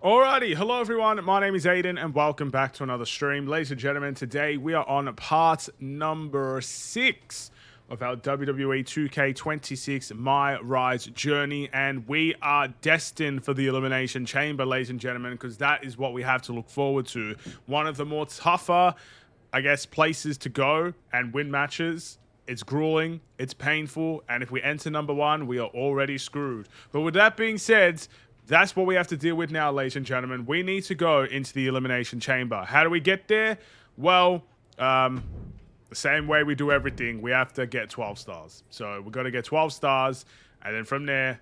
Alrighty, hello everyone, my name is Aiden and welcome back to another stream. Ladies and gentlemen, today we are on part number 6 of our WWE 2K26 MyRise journey, and we are destined for the Elimination Chamber, ladies and gentlemen, because that is what we have to look forward to. One of the more tougher, I guess, places to go and win matches. It's grueling, it's painful, and if we enter number 1, we are already screwed. But with that being said, that's what we have to deal with now, ladies and gentlemen. We need to go into the Elimination Chamber. How do we get there? Well, the same way we do everything. We have to get 12 stars. So we've got to get 12 stars, and then from there,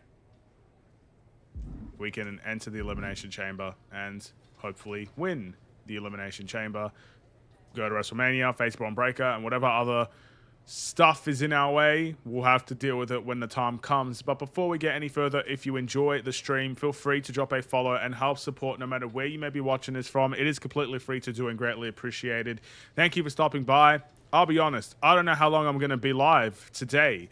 we can enter the Elimination Chamber and hopefully win the Elimination Chamber. Go to WrestleMania, face Braun Breaker, and whatever other stuff is in our way, we'll have to deal with it when the time comes. But before we get any further, if you enjoy the stream, feel free to drop a follow and help support no matter where you may be watching this from. It is completely free to do and greatly appreciated. Thank you for stopping by. I'll be honest, I don't know how long I'm going to be live today.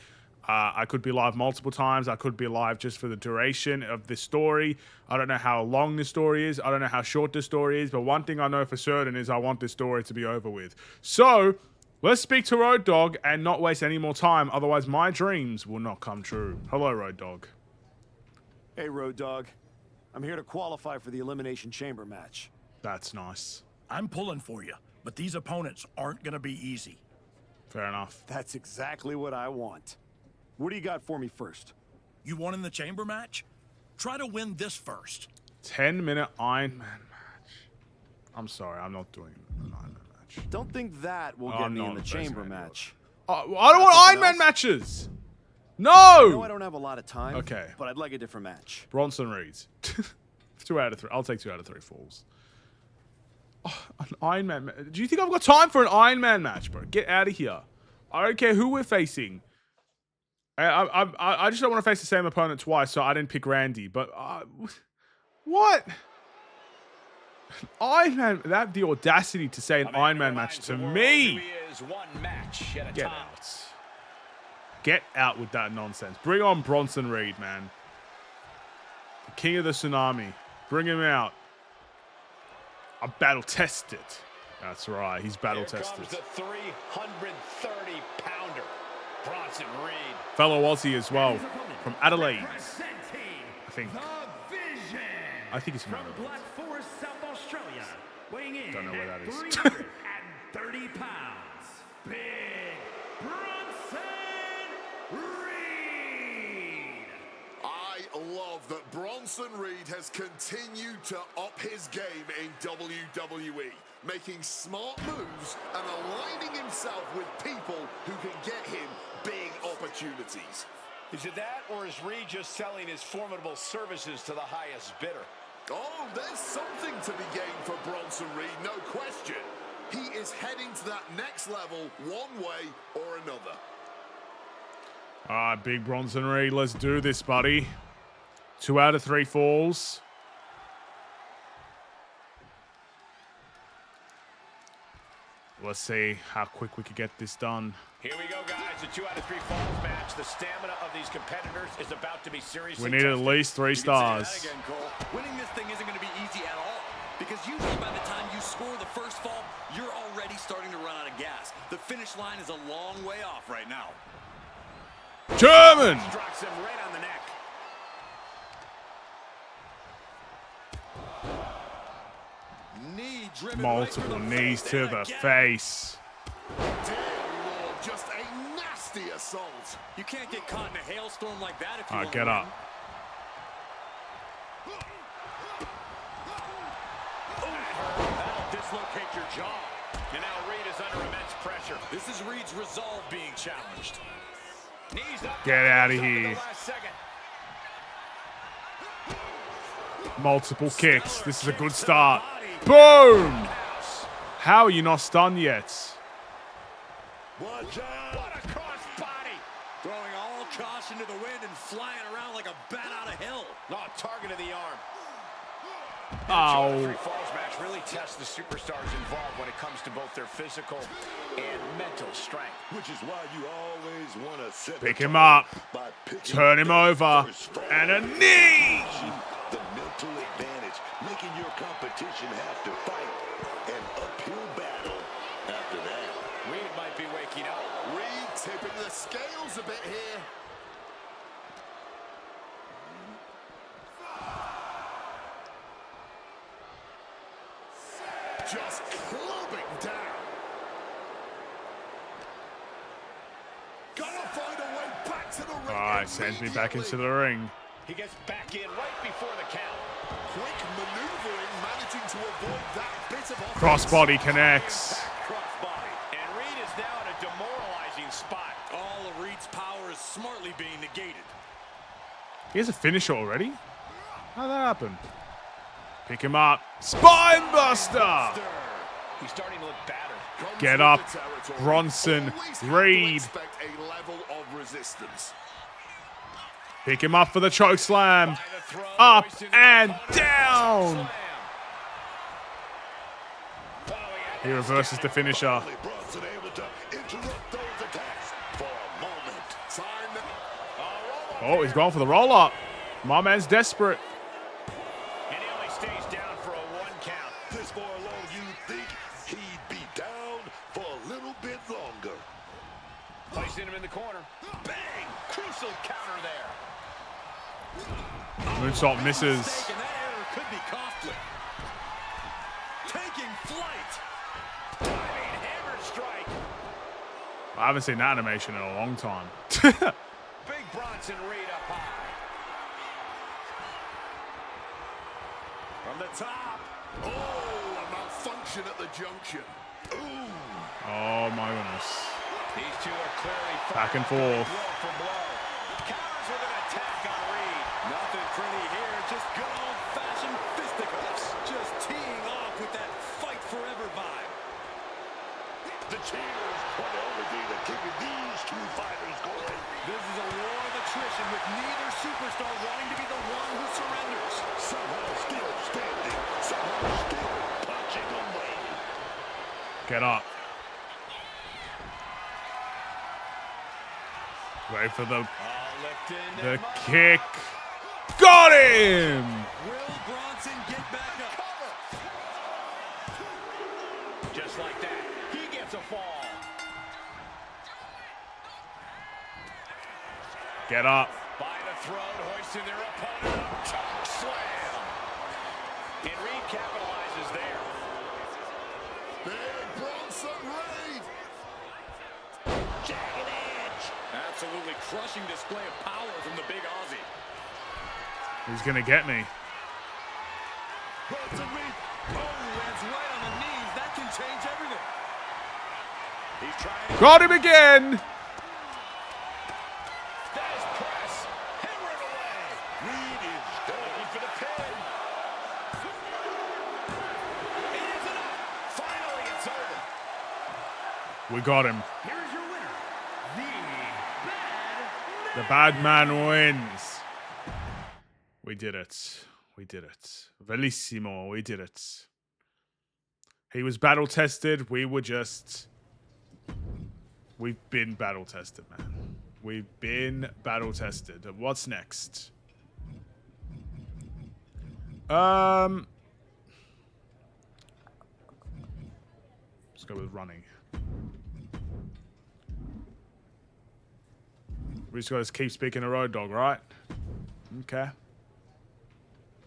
I could be live multiple times. I could be live just for the duration of this story. I don't know how long this story is. I don't know how short this story is. But one thing I know for certain is I want this story to be over with. So let's speak to Road Dogg and not waste any more time. Otherwise, my dreams will not come true. Hello, Road Dogg. Hey, Road Dogg. I'm here to qualify for the Elimination Chamber match. That's nice. I'm pulling for you, but these opponents aren't going to be easy. Fair enough. That's exactly what I want. What do you got for me first? You won in the chamber match? Try to win this first. 10-minute Iron Man match. I'm sorry, I'm not doing an Iron Man match. Don't think that will get me in the chamber match. I don't want Iron Man matches. No! No, I don't have a lot of time. Okay. But I'd like a different match. Bronson Reed. 2 out of 3. I'll take 2 out of 3 falls. Oh, an Iron Man. Do you think I've got time for an Iron Man match, bro? Get out of here. I don't care who we're facing. I just don't want to face the same opponent twice, so I didn't pick Randy. But what? Iron Man, that the audacity to say an Iron Man match to me. Get out. Get out with that nonsense. Bring on Bronson Reed, man. The king of the tsunami. Bring him out. I'm battle tested. That's right, he's battle tested. Here comes the 330-pounder, Bronson Reed. Fellow Aussie as well, from Adelaide. I think he's from Adelaide. Don't know where that is. 330 pounds, Big Bronson Reed. I love that Bronson Reed has continued to up his game in WWE, making smart moves and aligning himself with people who can get him big opportunities. Is it that, or is Reed just selling his formidable services to the highest bidder? Oh, there's something to be gained for Bronson Reed, no question. He is heading to that next level one way or another. All right, Big Bronson Reed, let's do this, buddy. 2 out of 3 falls. Let's see how quick we could get this done. Here we go, guys. The 2 out of 3 falls match. The stamina of these competitors is about to be seriously We need at least 3 stars. Again, Cole. Winning this thing isn't going to be easy at all, because usually by the time you score the first fall, you're already starting to run out of gas. The finish line is a long way off right now. German! Strikes him right on the neck. Multiple knees to the face. Dear Lord, just a nasty assault. You can't get caught in a hailstorm like that if you want to Get win. up. That'll dislocate your jaw. And now Reed is under immense pressure. This is Reed's resolve being challenged. Knees up. Get out of Up at the here. last second. Multiple kicks. This is a good start. Boom! How are you not stunned yet? Watch out. What a cross body. Throwing all caution to the wind and flying around like a bat out of hell. Not target of the arm. Oh. The 2 out of 3 falls match really tests the superstars involved when it comes to both their physical and mental strength. Which is why you always want to set Pick him up. by picking Turn him the over. first fall. And a knee! The mental advantage, making your competition have to fight an uphill battle after that. Reed might be waking up. Reed tipping the scales a bit here. Just clubbing down. Gotta find a way back to the ring. Alright, sends me back into the ring. He gets back in right before the count. Quick maneuvering, managing to avoid that bit of offense. Crossbody connects. Crossbody. And Reed is now in a demoralizing spot. All of Reed's power is smartly being negated. He has a finisher already? How'd that happen? Pick him up. Spine buster! He's starting to look battered. Get up, Bronson Reed. Expect a level of resistance. Pick him up for the choke slam. Up and down. He reverses the finisher. Bronson able to interrupt those attacks for a moment. Oh, he's going for the roll up. My man's desperate. And he only stays down for a 1 count. This far along, you'd think he'd be down for a little bit longer. Placing him in the corner. Bang! Crucial counter there. Moonsault misses. Mistake, and that error could be costly. Taking flight. Diving hammer strike. I haven't seen that animation in a long time. Big Bronson Reed up high. From the top. Oh, a malfunction at the junction. Ooh. Oh my goodness. These two are clearly Back and forth. blow for blow. Counters with an attack on Reed. Nothing pretty here, just good old-fashioned fisticuffs. Just teeing off with that fight forever vibe. The cheers are the only thing that keeping these two fighters going. This is a war of attrition with neither superstar wanting to be the one who surrenders. Somehow still standing, somehow still punching away. Get up. Wait for the kick. Got him! Will Bronson get back up? Just like that, he gets a fall. Get up. By the throat, hoisting their opponent up. Choke slam. And Reed capitalizes there. Big Bronson Reed. Jagged edge. Absolutely crushing display of power from the big Aussie. He's gonna get me. Bronson Reed. Oh, lands right on the knees. That can change everything. He's trying. Got him again! That is press. Hammering away. Reed is done. Looking for the pin. It is enough. Finally, it's over. We got him. Here's your winner, The bad man wins. We did it. We did it. Bellissimo. We did it. He was battle tested. We were just... We've been battle tested, man. We've been battle tested. What's next? Let's go with running. We just got to keep speaking to Road Dogg, right? Okay.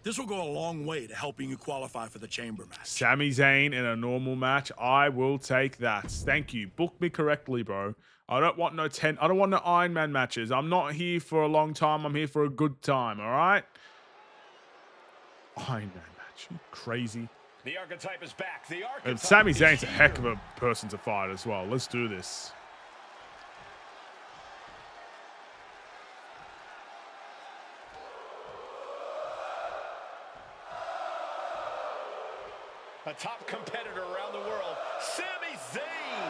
This will go a long way to helping you qualify for the chamber match. Sami Zayn in a normal match. I will take that. Thank you. Book me correctly, bro. I don't want no I don't want no Iron Man matches. I'm not here for a long time. I'm here for a good time, all right? Iron Man match. You crazy. The archetype is back. The archetype And Sami is Zayn's a here. heck of a person to fight as well. Let's do this. A top competitor around the world, Sami Zayn.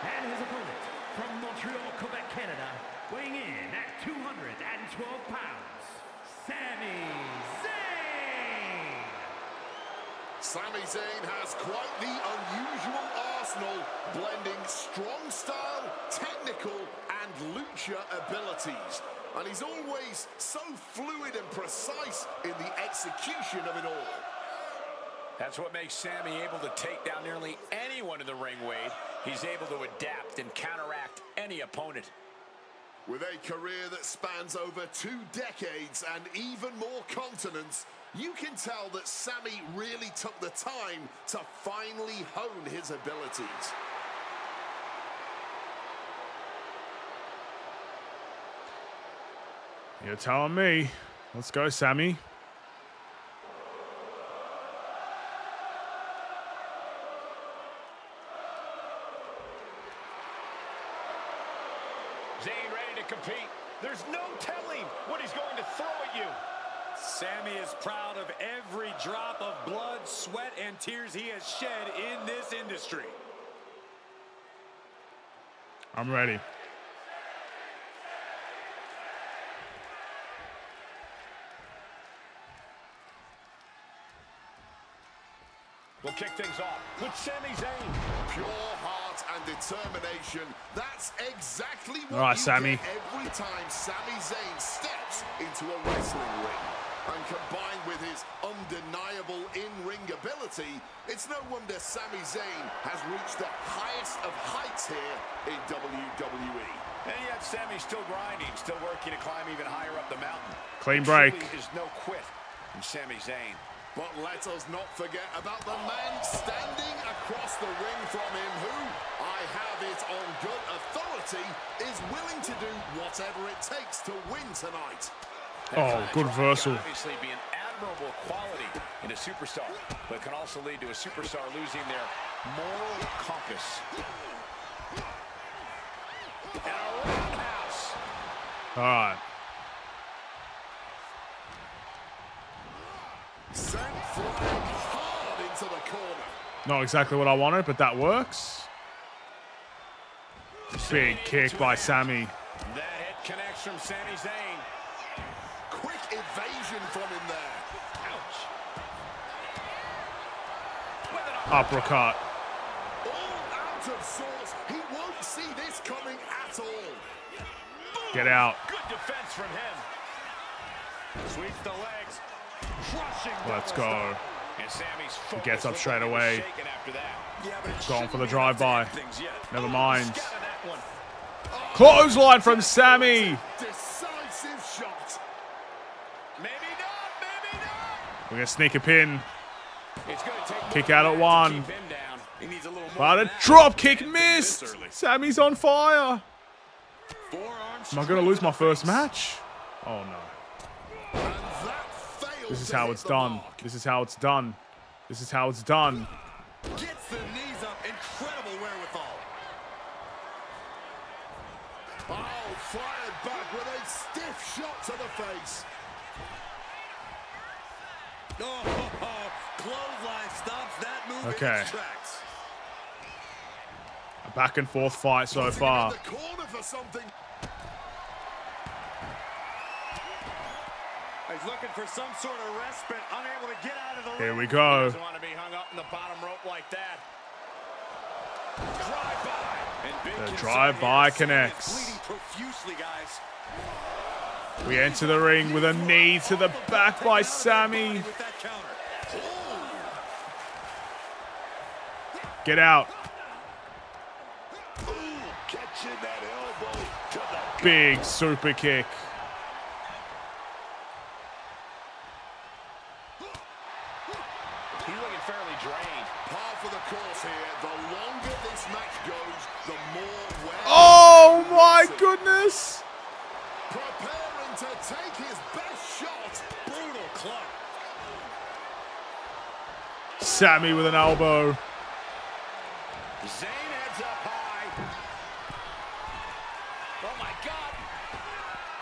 And his opponent from Montreal, Quebec, Canada, weighing in at 212 pounds, Sami Zayn. Sami Zayn has quite the unusual arsenal, blending strong style, technical, and lucha abilities. And he's always so fluid and precise in the execution of it all. That's what makes Sammy able to take down nearly anyone in the ring, Wade. He's able to adapt and counteract any opponent. With a career that spans over 2 decades and even more continents, you can tell that Sammy really took the time to finally hone his abilities. You're telling me. Let's go, Sammy. Zayn ready to compete. There's no telling what he's going to throw at you. Sammy is proud of every drop of blood, sweat, and tears he has shed in this industry. I'm ready. We'll kick things off with Sami Zayn. Pure heart and determination. That's exactly what All right, you Sammy. get every time Sami Zayn steps into a wrestling ring. And combined with his undeniable in-ring ability, it's no wonder Sami Zayn has reached the highest of heights here in WWE. And yet Sammy's still grinding, still working to climb even higher up the mountain. Clean There break. truly is no quit in Sami Zayn. But let us not forget about the man standing across the ring from him who, I have it on good authority, is willing to do whatever it takes to win tonight. Oh, good reversal. Can obviously be an admirable quality in a superstar, but can also lead to a superstar losing their moral compass. And a roundhouse. All right. Sent flying hard into the corner. Not exactly what I wanted, but that works. Big kick by Sammy. That hit connects from Sami Zayn. Quick evasion from him there. Ouch. Uppercut. All out of sorts. He won't see this coming at all. Get out. Good defense from him. Sweeps the legs. Crushing. Let's go. And Sammy's focus Gets up looked straight like he was away. shaking after that. Yeah, but it Going for the shouldn't mean drive-by. nothing things yet. Never mind. Scattered that one. Clothesline from Sammy. Decisive shot. Maybe not, maybe not. We're going to sneak a pin. It's gonna take more Kick out than at that to one. keep him down. He needs a little more But than a that. drop kick And missed. this early. Sammy's on fire. Forearms Am I going to lose my first match? Oh, no. And that fails This is to how hit it's the done. mark. This is how it's done. This is how it's done. gets the knees up. Incredible wherewithal. Oh, fired back with a stiff shot to the face. Oh, clothesline stops that move in Okay. its tracks. A back and forth fight so Putting him far. in the corner for something. He's looking for some sort of respite, unable to get out of the ring. Here we go. Doesn't want to be hung up in the bottom rope like that. Drive-by. And big The concern drive-by here. connects. Bleeding profusely, guys. We enter the ring with a knee to the back by Sammy. With that counter. Get out. Ooh, catching that elbow to the Big super kick. He's looking fairly drained. Par for the course here. The longer this match goes, the more wear. Oh my goodness. Preparing to take his best shot. Brutal club. Sammy with an elbow. Zayn heads up high. Oh my God.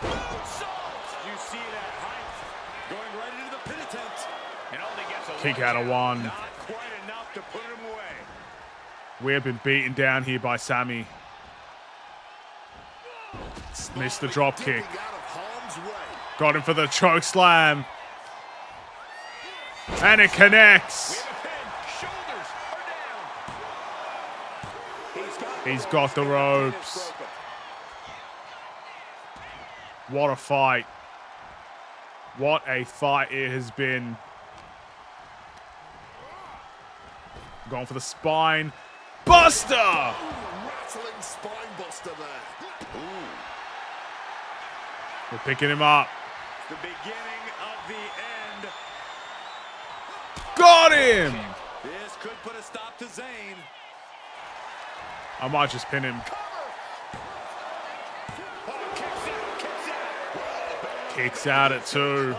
Moonsault. You see that height going right into the pin attempt. And only gets a Kick leg out of out. one. Not quite enough to put him away. We have been beaten down here by Sammy. Missed the drop kick. Dipping out of harm's way. Got him for the choke slam. And it connects. We have a pin. Shoulders are down. He's got the ropes. What a fight. What a fight it has been. Going for the spine. Buster! Rattling spine buster there. Ooh. We're picking him up. The beginning of the end. Got him! This could put a stop to Zayn. I might just pin him. Kicks out at 2.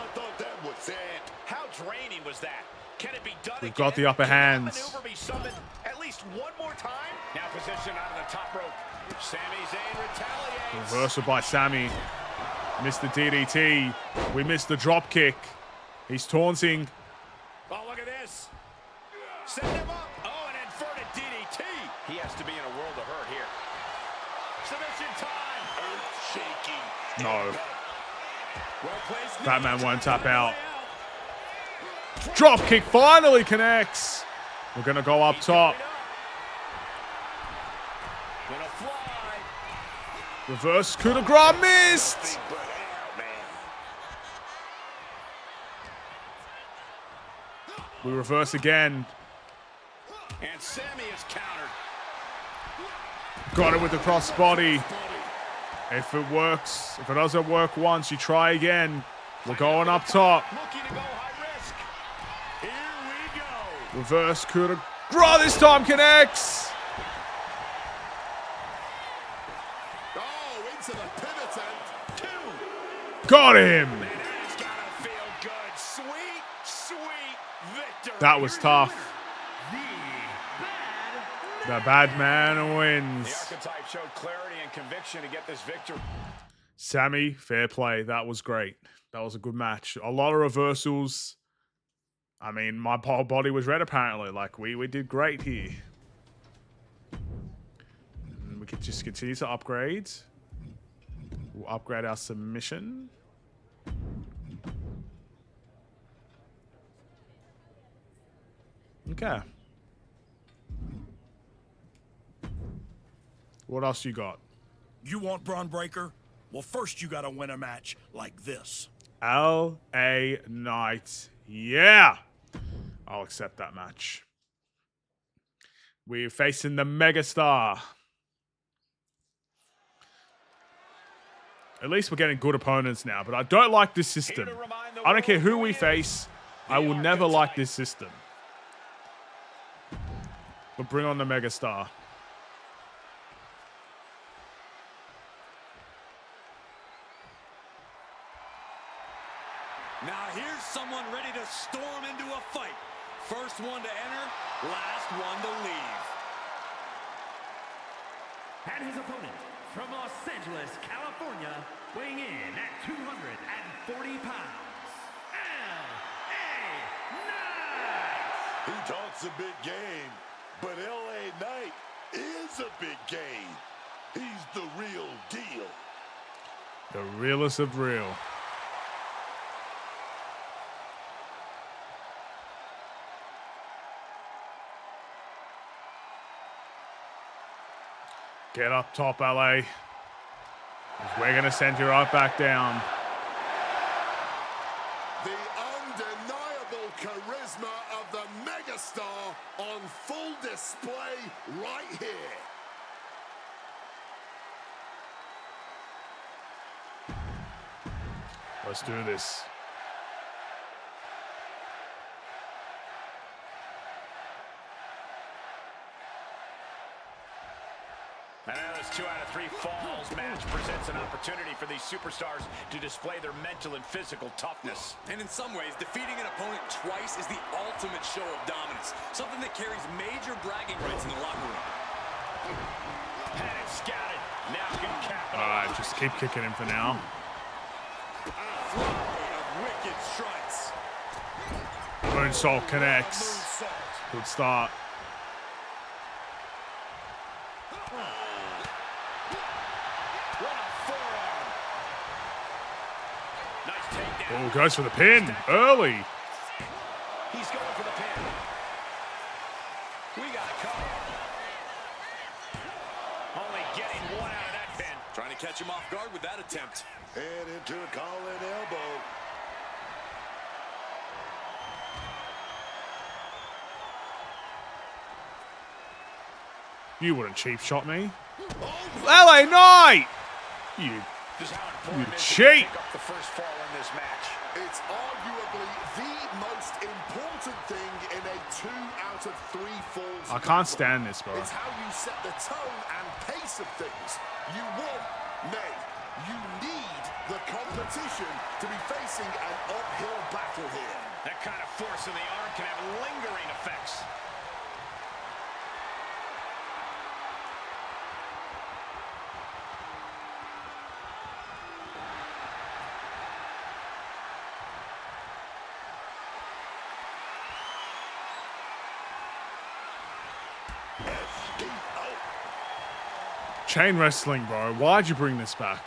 How draining was that? Can it be done We've again? got the upper Can hands. that maneuver be summoned at least one more time? Now position out of the top rope. Sami Zayn retaliates. Reversal by Sami. Missed the DDT. We missed the drop kick. He's taunting. Oh, look at this. Set him up. Oh, an inverted DDT. He has to be in a world of hurt here. Submission time. Earth-shaking. No. Well placed. Batman won't tap out. Drop kick finally connects. We're going to go up top. Gonna fly. Reverse coup de grace missed. We reverse again. And Sami is countered. Got it with the crossbody. If it works, if it doesn't work once, you try again. We're going up top. Looking to go high risk. Here we go. Reverse coup de grace this time connects. Oh, into the pivot end. 2. Got him. And he's gotta feel good. Sweet, sweet victory. That was tough. The bad man The wins. archetype showed clarity and conviction to get this victory. Sami, fair play. That was great. That was a good match. A lot of reversals. I mean, my whole body was red apparently. Like, we did great here. And we could just continue to upgrade. We'll upgrade our submission. Okay. What else you got? You want Braun Breaker? Well, first you gotta win a match like this. LA Knight. Yeah. I'll accept that match. We're facing the megastar. At least we're getting good opponents now, but I don't like this system. I don't care who we face. I will never like this system. But bring on the megastar. Now here's someone ready to storm into a fight. First one to enter, last one to leave. And his opponent from Los Angeles, California, weighing in at 240 pounds, LA Knight. He talks a big game, but LA Knight is a big game. He's the real deal. The realest of real. Get up top, LA. We're going to send you right back down. The undeniable charisma of the megastar on full display right here. Let's do this. And now this 2 out of 3 falls match presents an opportunity for these superstars to display their mental and physical toughness. And in some ways, defeating an opponent twice is the ultimate show of dominance. Something that carries major bragging rights in the locker room. Had it scouted. Now can capitalize. All right, just keep kicking him for now. Flurry of wicked strikes. Moonsault connects. Good start. Oh, goes for the pin early. He's going for the pin. We got a cover. Only getting one out of that pin. Trying to catch him off guard with that attempt. And into a call-in elbow. You wouldn't cheap shot me. LA Knight! You Just how important it is to cheat! pick up the first fall in this match. It's arguably the most important thing in a 2 out of 3 falls. I can't stand this, bro. It's how you set the tone and pace of things. You want, nay, you need the competition to be facing an uphill battle here. That kind of force in the arm can have lingering effects. Chain wrestling, bro. Why'd you bring this back?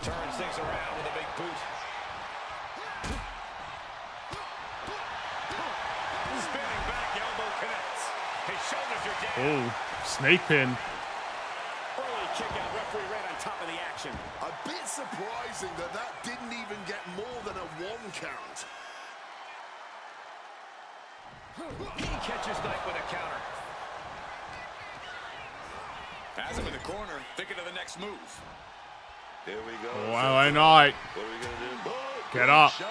Turns things around with a big boot. Spinning back, elbow connects. His shoulders are down. Oh, snake pin. Early kick out, referee right on top of the action. A bit surprising that that didn't even get more than a 1 count. He catches Knight with a counter. Has him in the corner, thinking of the next move. Here we go. Oh, LA Knight. What are we going to do? Oh, Get great up. shot.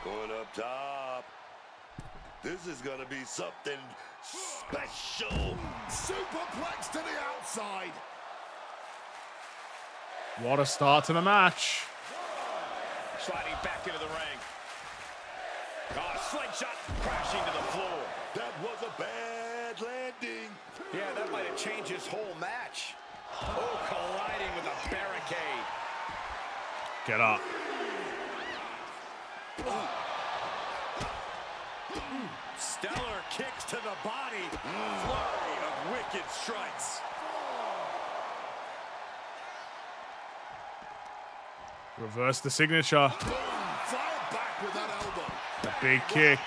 Going up top. This is going to be something special. Superplex to the outside. What a start to the match. Sliding back into the ring. Oh, slingshot crashing to the floor. That was a bad landing. Yeah, that might have changed his whole match. Oh, colliding with a barricade. Get up. Stellar kicks to the body. Flurry of wicked strikes. Reverse the signature. Fired back with that elbow. A big kick.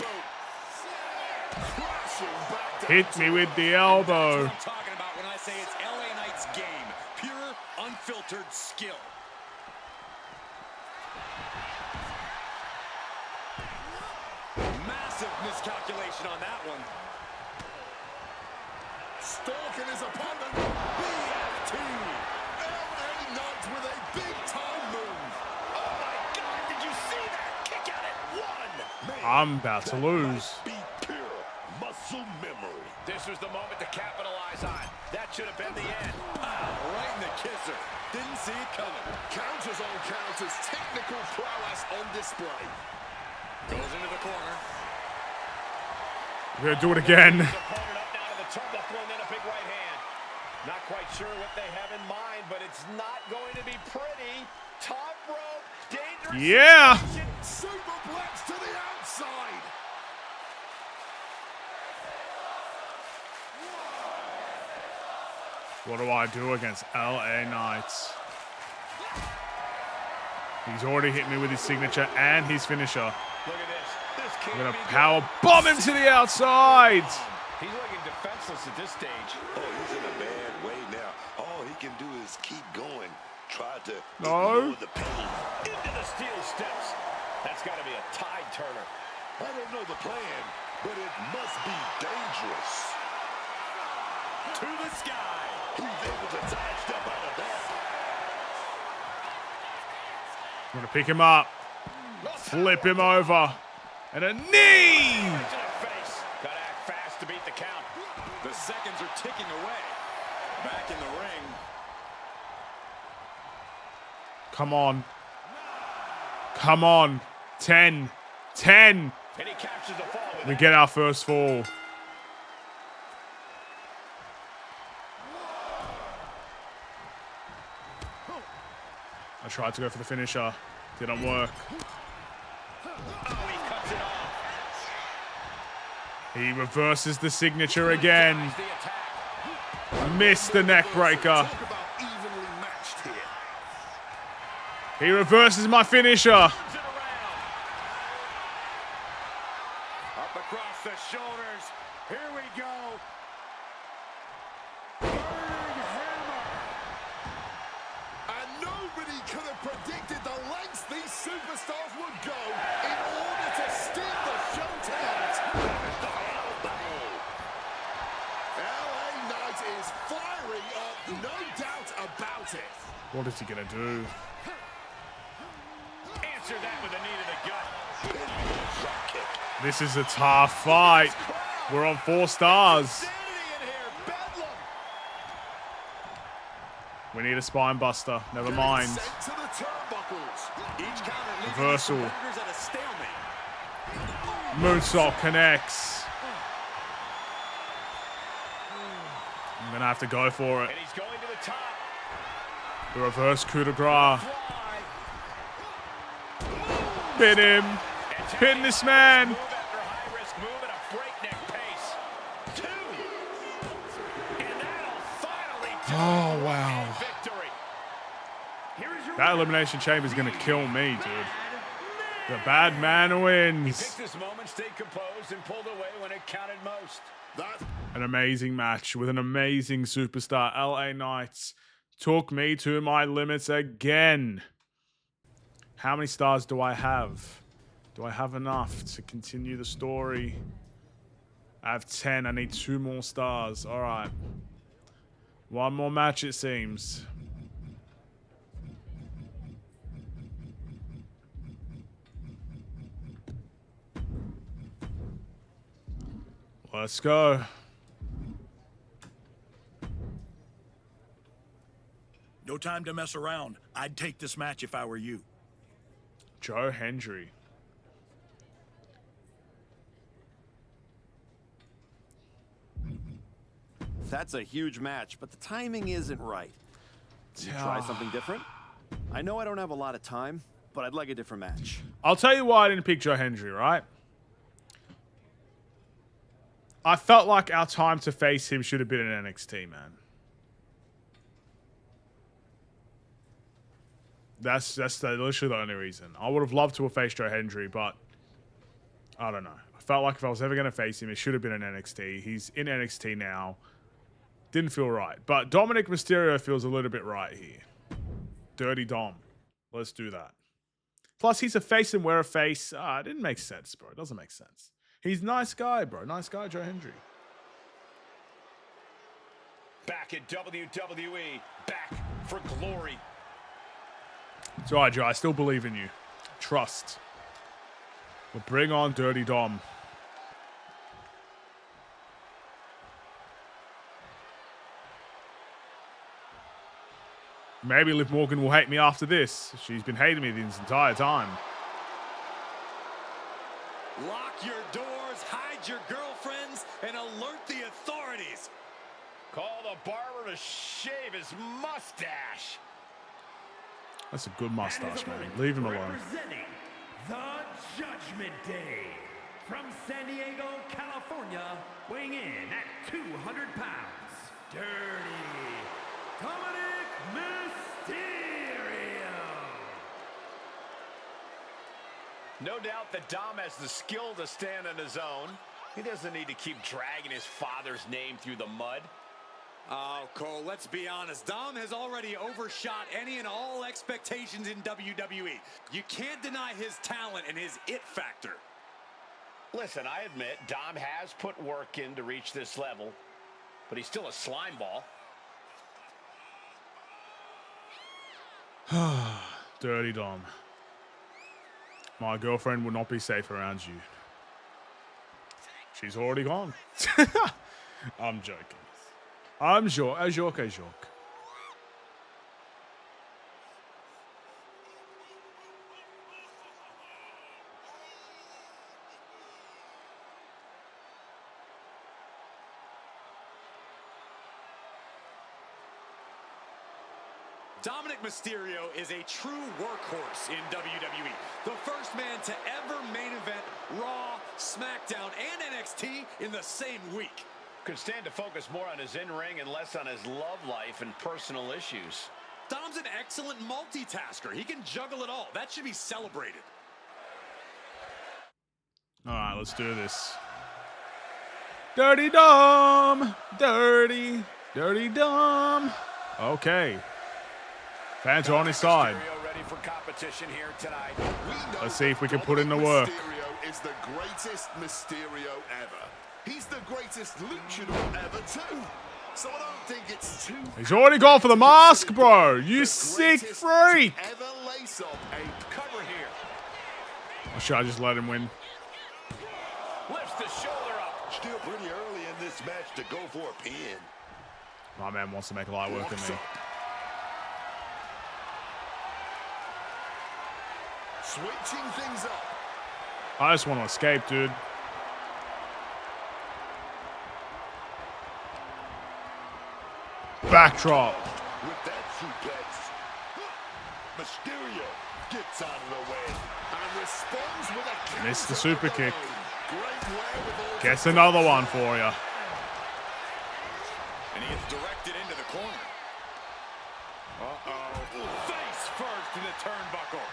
Crashing back down. Hit me with the elbow. That's what I'm talking about when I say it's LA Knight's game. Pure, unfiltered skill. Massive miscalculation on that one. Stalking his opponent. BFT. LA Knight with a big-time move. Oh, my God, did you see that? Kick out at 1. Man, I'm about to that lose. might Be pure muscle memory. This was the moment to capitalize on. That should have been the end. Right in the kisser. Didn't see it coming. Counters on counters. Technical prowess on display. Goes into the corner. We're gonna do it again. His opponent up now to the turnbuckle and then a big right hand. Not quite sure what they have in mind, but it's not going to be pretty. Top rope, dangerous. Yeah. Superplex to the outside. What do I do against LA Knights? He's already hit me with his signature and his finisher. Look at this. This I'm can't gonna be power bomb him to the outside. He's looking defenseless at this stage. Oh, he's in a bad way now. All he can do is keep going. Try to No. ignore the pain. Into the steel steps. That's got to be a tide turner. I don't know the plan, but it must be dangerous. To the sky. He's able to sidestep out of that. I'm gonna pick him up, flip him over, and a knee. To the face. Got to act fast to beat the count. The seconds are ticking away. Back in the ring. Come on. Come on. 10. 10. And he captures the fall with We that. get our first fall. I tried to go for the finisher. Didn't work. Oh, he cuts it off. He reverses the signature again. Tries the attack. Missed the neck breaker. Talk about evenly matched here. He reverses my finisher. Turns it around. Up across the the shoulders. Here we go. Burning hammer. And nobody could have predicted the lengths these superstars would go in order to steal the show tonight. The elbow. LA Knight is firing up, no doubt about it. What is he going to do? Answer that with a knee to the gut. This is a tough fight. We're on 4 stars. Insanity in here. Bedlam. We need a spine buster. Never mind. Sent to the turnbuckles. Each counter leaving these Reversal. competitors at a stalemate. Moonsault connects. I'm going to have to go for it. And he's going to the top. The reverse coup de grace. Fly. Pin him. Pin this man. Move after high-risk move at a breakneck pace. 2. And that'll finally Oh, wow. victory. Here is your That elimination chamber is going to kill me, dude. The bad man wins. Picked this moment, stayed composed, and pulled away when it counted most. That An amazing match with an amazing superstar. LA Knights took me to my limits again. How many stars do I have? Do I have enough to continue the story? I have 10. I need 2 more stars. All right. One more match, it seems. Let's go. No time to mess around. I'd take this match if I were you. Joe Hendry. That's a huge match, but the timing isn't right. You try something different? I know I don't have a lot of time, but I'd like a different match. I'll tell you why I didn't pick Joe Hendry, right? I felt like our time to face him should have been in NXT, man. That's literally the only reason. I would have loved to have faced Joe Hendry, but I don't know. I felt like if I was ever going to face him, it should have been in NXT. He's in NXT now. Didn't feel right. But Dominic Mysterio feels a little bit right here. Dirty Dom. Let's do that. Plus, he's a face and we're a face. It didn't make sense, bro. It doesn't make sense. He's a nice guy, bro. Nice guy, Joe Hendry. Back at WWE. Back for glory. It's all right, Joe. I still believe in you. Trust. But bring on Dirty Dom. Maybe Liv Morgan will hate me after this. She's been hating me this entire time. Lock your doors, hide your girlfriends, and alert the authorities. Call the barber to shave his mustache. That's a good mustache, man. Leave him alone. Representing the Judgment Day from San Diego, California, weighing in at 200 pounds, Dirty Dominic Mysterio. No doubt that Dom has the skill to stand on his own. He doesn't need to keep dragging his father's name through the mud. Oh, Cole, let's be honest. Dom has already overshot any and all expectations in WWE. You can't deny his talent and his it factor. Listen, I admit Dom has put work in to reach this level, but he's still a slime ball. Dirty Dom. My girlfriend will not be safe around you. She's already gone. I'm joking. I'm joke. I joke. Dominic Mysterio is a true workhorse in WWE. The first man to ever main event Raw, SmackDown, and NXT in the same week. Could stand to focus more on his in-ring and less on his love life and personal issues. Dom's an excellent multitasker. He can juggle it all. That should be celebrated. All right, let's do this. Dirty Dom. Dirty Dom. Okay. Fans are on his side. Ready for competition here tonight. Let's see if we can put in the work. Mysterio is the greatest Mysterio ever. He's the greatest luchador ever too. So I don't think it's too. He's already gone for the mask, bro. You sick freak. Ever lace up a Cover here. Or should I just let him win? Lifts the shoulder up. Still pretty early in this match to go for a pin. My man wants to make a light work of me. switching things up. I just want to escape, dude. Backdrop. With that suplex, Mysterio gets out of the way And responds with a Missed the super kick. Great wherewithal. Gets another one for you. And he gets directed into the corner. Face first in the turnbuckle.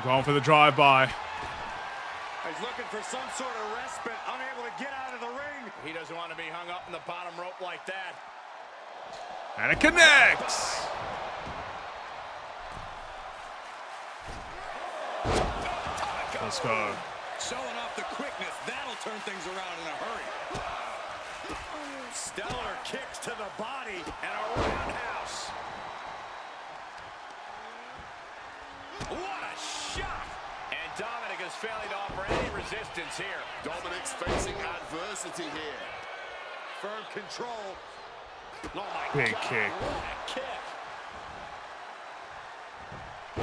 Going for the drive-by. He's looking for some sort of respite, unable to get out of the ring. He doesn't want to be hung up in the bottom rope like that. And it connects. Let's go. Showing off the quickness, that'll turn things around in a hurry. Stellar kicks to the body and a roundhouse. What a shot! And Dominic is failing to offer any resistance here. Dominic's facing adversity here. Firm control. Oh my Big God, kick. what a kick.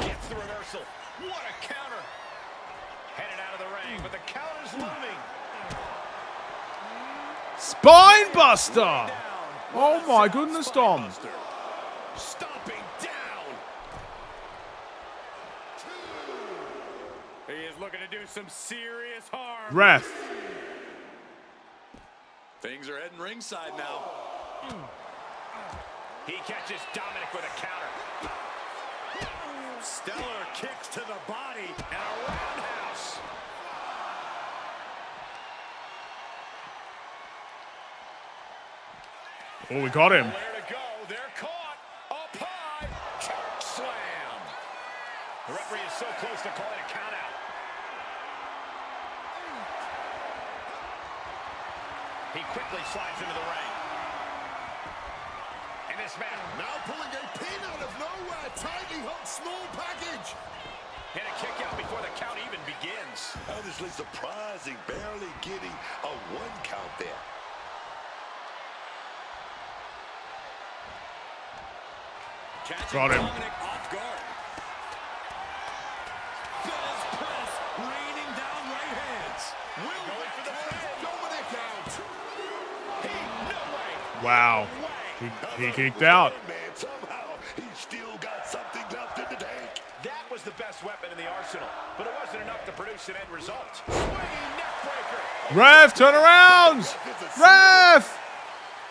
Gets the reversal. What a counter. Headed out of the ring, but the counter's looming. Spine buster. Oh my goodness, Dom. Stomping down. He is looking to do some serious harm. Ref. Things are heading ringside now. He catches Dominic with a counter. Stellar kicks to the body and a roundhouse. Oh, we got him. Where to go? They're caught. Up high. Choke slam. The referee is so close to calling a count out. He quickly slides into the ring. And this man Now pulling a pin out of nowhere. Tightly hooked small package. hit a kick out before the count even begins. Honestly surprising, barely getting a 1 count there. Catching Got him. Dominic off guard. Does press, raining down right hands. Will going for the pin. Dominic out. No way. Wow. He kicked out. Man, somehow he's still got something left in the tank. That was the best weapon in the arsenal, but it wasn't enough to produce an end result. Swinging neck breaker. Ref, turn around. Ref.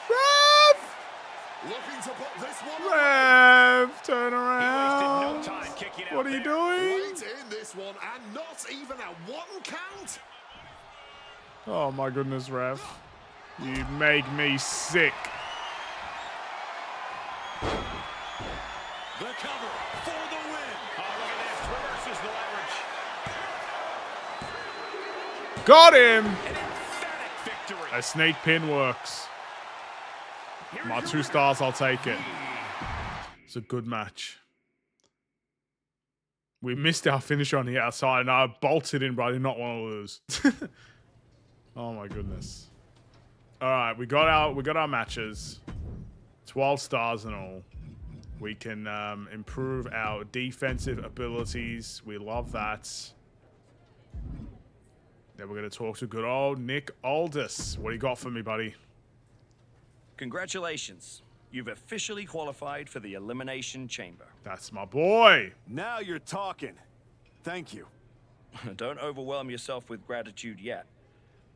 Ref. Looking to put this one away. Ref, turn He wasted no around. time kicking out What are you there. doing? Right in this one, and not even a 1 count. Oh my goodness, ref. You make me sick. The cover for the win. Oh, look at this. Reverses the leverage. Got him. An emphatic victory. A snake pin works. My 2 stars, I'll take it. It's a good match. We missed our finish on the outside, and I bolted in, but I did not want to lose. Oh my goodness. All right, we got our matches. 12 stars and all. We can improve our defensive abilities. We love that. Then we're going to talk to good old Nick Aldis. What do you got for me, buddy? Congratulations. You've officially qualified for the Elimination Chamber. That's my boy. Now you're talking. Thank you. Don't overwhelm yourself with gratitude yet.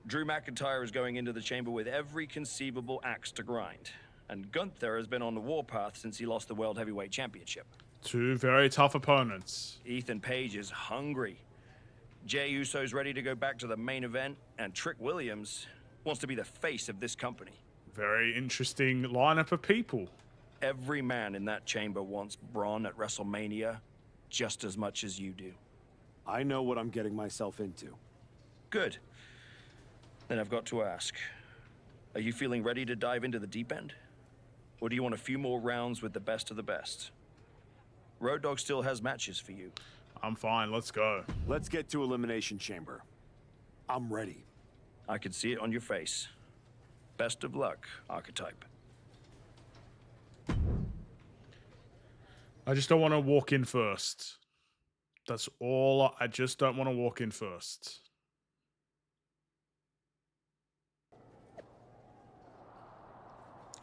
Drew McIntyre is going into the chamber with every conceivable axe to grind. And Gunther has been on the warpath since he lost the World Heavyweight Championship. 2 very tough opponents. Ethan Page is hungry. Jey Uso's ready to go back to the main event, and Trick Williams wants to be the face of this company. Very interesting lineup of people. Every man in that chamber wants Braun at WrestleMania just as much as you do. I know what I'm getting myself into. Good. Then I've got to ask, are you feeling ready to dive into the deep end? Or do you want a few more rounds with the best of the best? Road Dogg still has matches for you. I'm fine. Let's go. Let's get to Elimination Chamber. I'm ready. I can see it on your face. Best of luck, Archetype. I just don't want to walk in first. That's all. I just don't want to walk in first.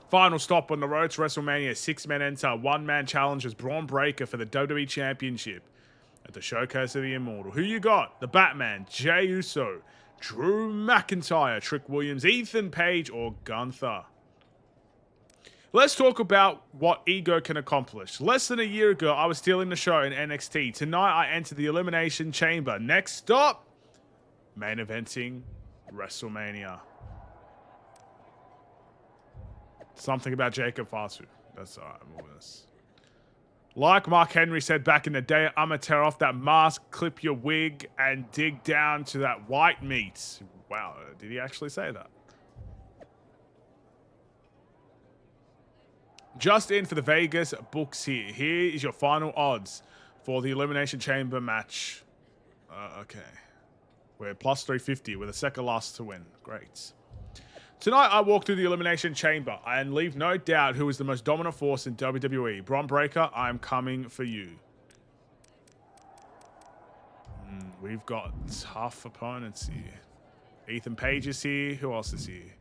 Final stop on the road to WrestleMania. 6-man enter, 1-man challenges Braun Breaker for the WWE Championship at the Showcase of the Immortal. Who you got? The Batman, Jey Uso, Drew McIntyre, Trick Williams, Ethan Page, or Gunther? Let's talk about what Ego can accomplish. Less than a year ago, I was stealing the show in NXT. Tonight, I enter the Elimination Chamber. Next stop, main eventing WrestleMania. Something about Jacob Fatu. That's all right. I'm with this. Like Mark Henry said back in the day, I'm going to tear off that mask, clip your wig, and dig down to that white meat. Wow, did he actually say that? Just in for the Vegas books here. Here is your final odds for the Elimination Chamber match. Okay. We're plus 350 with a second last to win. Great. Tonight, I walk through the Elimination Chamber and leave no doubt who is the most dominant force in WWE. Braun Breaker, I'm coming for you. We've got tough opponents here. Ethan Page is here. Who else is here?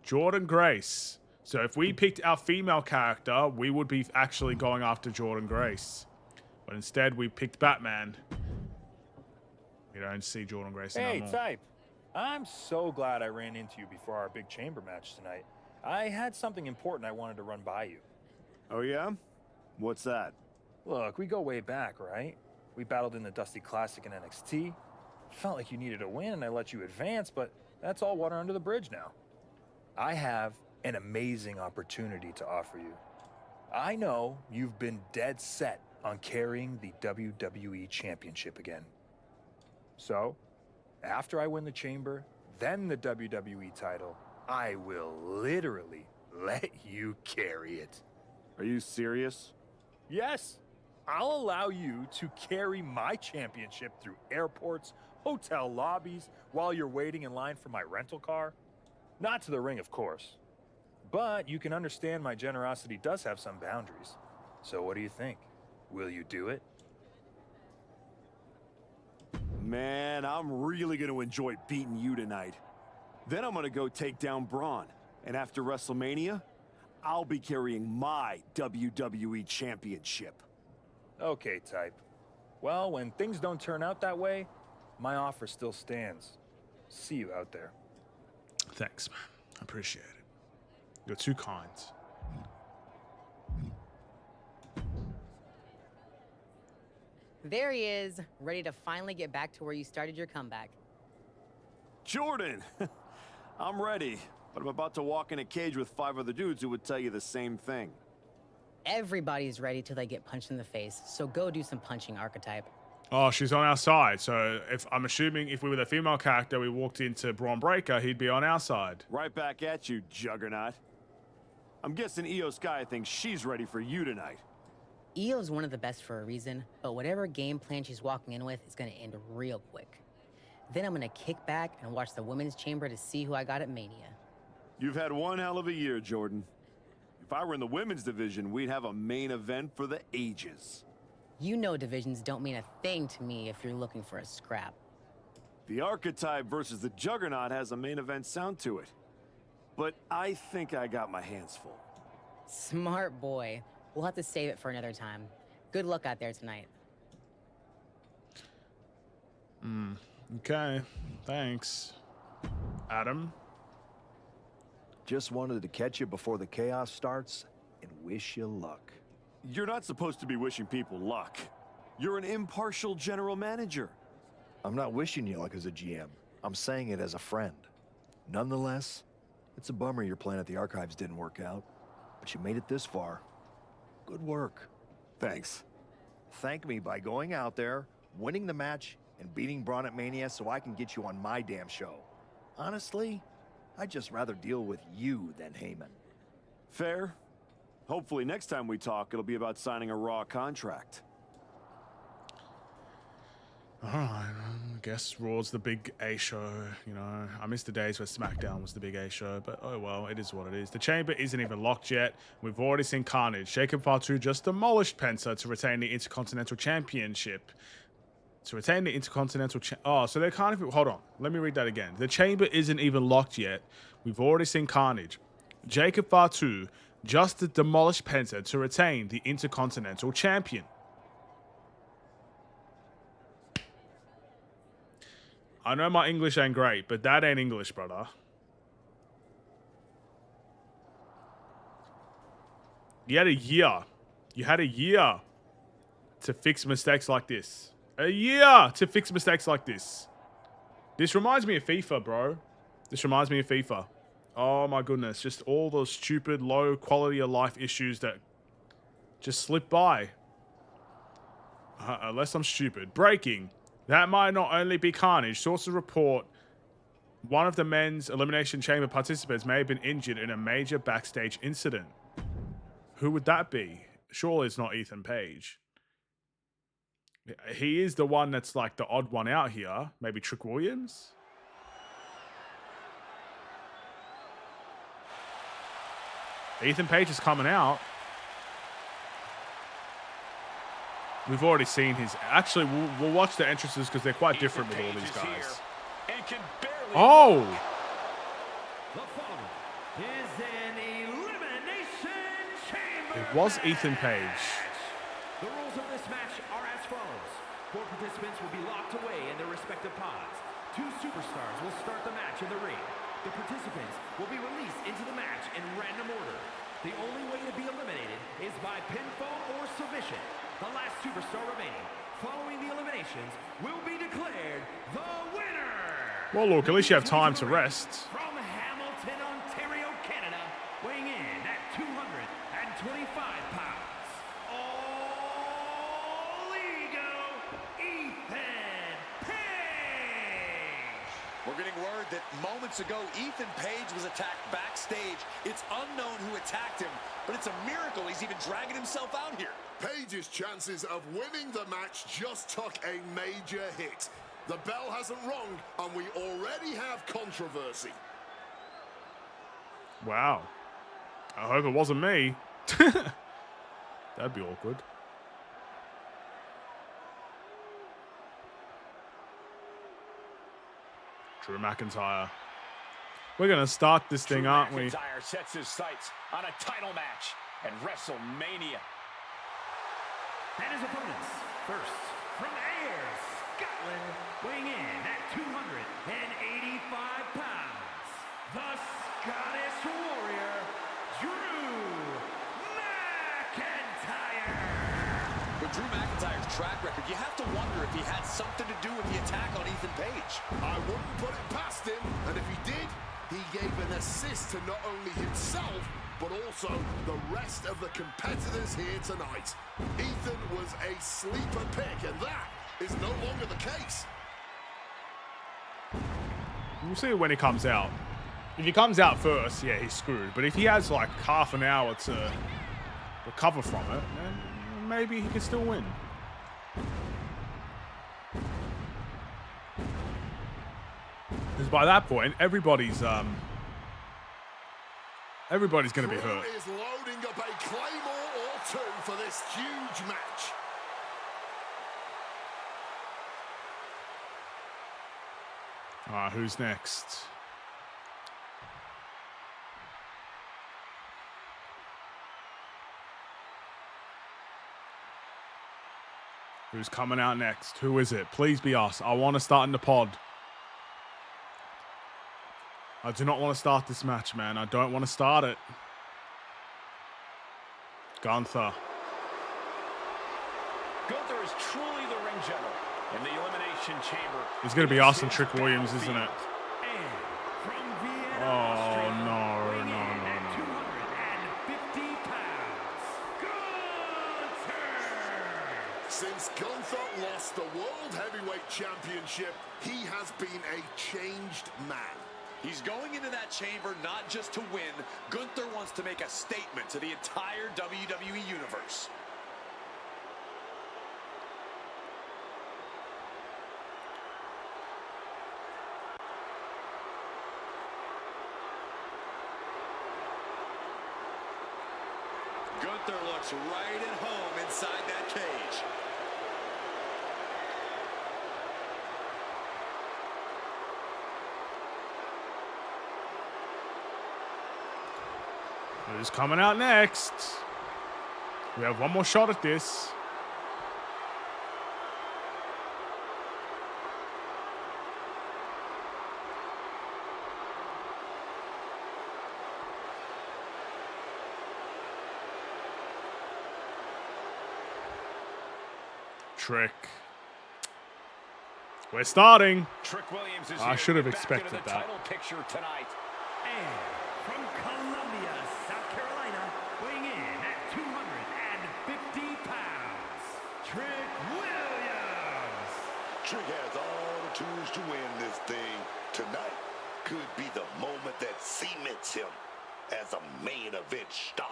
Jordynne Grace. So if we picked our female character, we would be actually going after Jordynne Grace. But instead, we picked Batman. We don't see Jordynne Grace anymore. Hey, Type. I'm so glad I ran into you before our big chamber match tonight. I had something important I wanted to run by you. Oh, yeah? What's that? Look, we go way back, right? We battled in the Dusty Classic in NXT. Felt like you needed a win and I let you advance, but that's all water under the bridge now. I have an amazing opportunity to offer you. I know you've been dead set on carrying the WWE Championship again. So, after I win the chamber, then the WWE title, I will literally let you carry it. Are you serious? Yes, I'll allow you to carry my championship through airports, hotel lobbies, while you're waiting in line for my rental car. Not to the ring, of course. But you can understand my generosity does have some boundaries. So what do you think? Will you do it? Man, I'm really going to enjoy beating you tonight. Then I'm going to go take down Braun. And after WrestleMania, I'll be carrying my WWE Championship. Okay, Type. Well, when things don't turn out that way, my offer still stands. See you out there. Thanks, man. I appreciate it. You're too kind. There he is, ready to finally get back to where you started your comeback. Jordan! I'm ready, but I'm about to walk in a cage with 5 other dudes who would tell you the same thing. Everybody's ready till they get punched in the face, so go do some punching, Archetype. Oh, she's on our side. So if I'm assuming if we were the female character, we walked into Braun Breaker, he'd be on our side. Right back at you, Juggernaut. I'm guessing Io Sky thinks she's ready for you tonight. Io's one of the best for a reason, but whatever game plan she's walking in with is going to end real quick. Then I'm going to kick back and watch the women's chamber to see who I got at Mania. You've had one hell of a year, Jordan. If I were in the women's division, we'd have a main event for the ages. You know divisions don't mean a thing to me if you're looking for a scrap. The Archetype versus the Juggernaut has a main event sound to it. But I think I got my hands full. Smart boy. We'll have to save it for another time. Good luck out there tonight. Okay. Thanks. Adam? Just wanted to catch you before the chaos starts and wish you luck. You're not supposed to be wishing people luck. You're an impartial general manager. I'm not wishing you luck as a GM. I'm saying it as a friend. Nonetheless, it's a bummer your plan at the Archives didn't work out. But you made it this far. Good work. Thanks. Thank me by going out there, winning the match, and beating Braun at Mania so I can get you on my damn show. Honestly, I'd just rather deal with you than Heyman. Fair. Hopefully next time we talk, it'll be about signing a Raw contract. All right, I guess Raw's the big A show. You know, I miss the days where SmackDown was the big A show, but oh well, it is what it is. The chamber isn't even locked yet. We've already seen carnage. Jacob Fatu just demolished Penta to retain the Intercontinental Championship. To retain the Intercontinental oh, so they can't even... Hold on. Let me read that again. The chamber isn't even locked yet. We've already seen carnage. Jacob Fatu just demolished Penta to retain the Intercontinental Champion. I know my English ain't great, but that ain't English, brother. You had a year. You had a year to fix mistakes like this. A year to fix mistakes like this. This reminds me of FIFA, bro. This reminds me of FIFA. Oh my goodness. Just all those stupid, low quality of life issues that just slip by. Unless I'm stupid. Breaking. That might not only be carnage. Sources report one of the men's Elimination Chamber participants may have been injured in a major backstage incident. Who would that be? Surely it's not Ethan Page. He is the one that's like the odd one out here. Maybe Trick Williams? Ethan Page is coming out. We've already seen his... Actually, we'll watch the entrances because they're quite different with all these guys. Oh! The following is an Elimination Chamber. It was Ethan Page. The rules of this match are as follows. 4 participants will be locked away in their respective pods. 2 superstars will start the match in the ring. The participants will be released into the match in random order. The only way to be eliminated is by pinfall or submission. The last superstar remaining following the eliminations will be declared the winner. Well, look, at least you have time to rest. From Hamilton, Ontario, Canada, weighing in at 225 pounds. All ego, Ethan Page. We're getting word that moments ago, Ethan Page was attacked backstage. It's unknown who attacked him, but it's a miracle he's even dragging himself out here. Page's chances of winning the match just took a major hit. The bell hasn't rung, and we already have controversy. Wow. I hope it wasn't me. That'd be awkward. Drew McIntyre. We're going to start this thing, aren't we? McIntyre sets his sights on a title match at WrestleMania. And his opponents, first, from Ayr, Scotland, weighing in at 285 pounds, the Scottish Warrior, Drew McIntyre. With Drew McIntyre's track record, you have to wonder if he had something to do with the attack on Ethan Page. I wouldn't put it past him, and if he did, he gave an assist to not only himself, but also the rest of the competitors here tonight. Ethan was a sleeper pick, and that is no longer the case. We'll see when he comes out. If he comes out first, yeah, he's screwed. But if he has like half an hour to recover from it, then maybe he can still win. Because by that point, everybody's going to be hurt. Drew is loading up a claymore or 2 for this huge match. All right, who's next? Who's coming out next? Who is it? Please be us. I want to start in the pod. I do not want to start this match, man. I don't want to start it. Gunther is truly the ring general in the Elimination Chamber. It's going to be Austin Trick Williams, isn't it? And from Vienna, Oh, Austria, no, weighing no, in no, at no. 250 pounds, Gunther! Since Gunther lost the World Heavyweight Championship, he has been a changed man. He's going into that chamber not just to win. Gunther wants to make a statement to the entire WWE Universe. Gunther looks right at home inside that cage. Who's coming out next? We have one more shot at this. Trick. We're starting. Trick Williams is I here should have back into expected the that. title picture tonight. And from Columbia, South Carolina, weighing in at 250 pounds, Trick Williams. Trick has all the tools to win this thing. Tonight could be the moment that cements him as a main event star.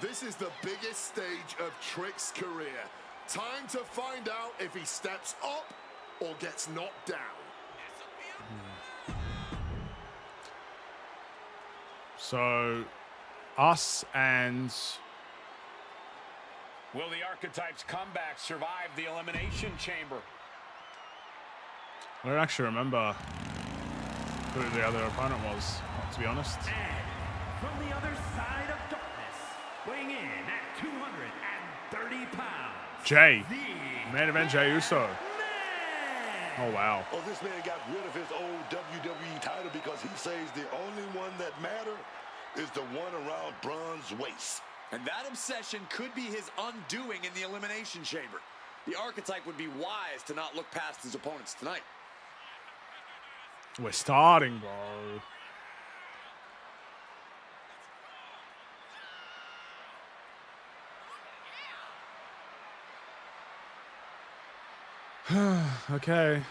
This is the biggest stage of Trick's career. Time to find out if he steps up or gets knocked down. So, us and... Will the Archetypes comeback survive the Elimination Chamber? I don't actually remember who the other opponent was, to be honest. And from the other side of darkness, weighing in at 230 pounds, Jay. the Main event Jey Uso. Man. Oh, wow. Oh, this man got rid of his old WWE title because he says the only one that matters is the one around Braun's waist. And that obsession could be his undoing in the Elimination Chamber. The Archetype would be wise to not look past his opponents tonight. We're starting, bro. Okay.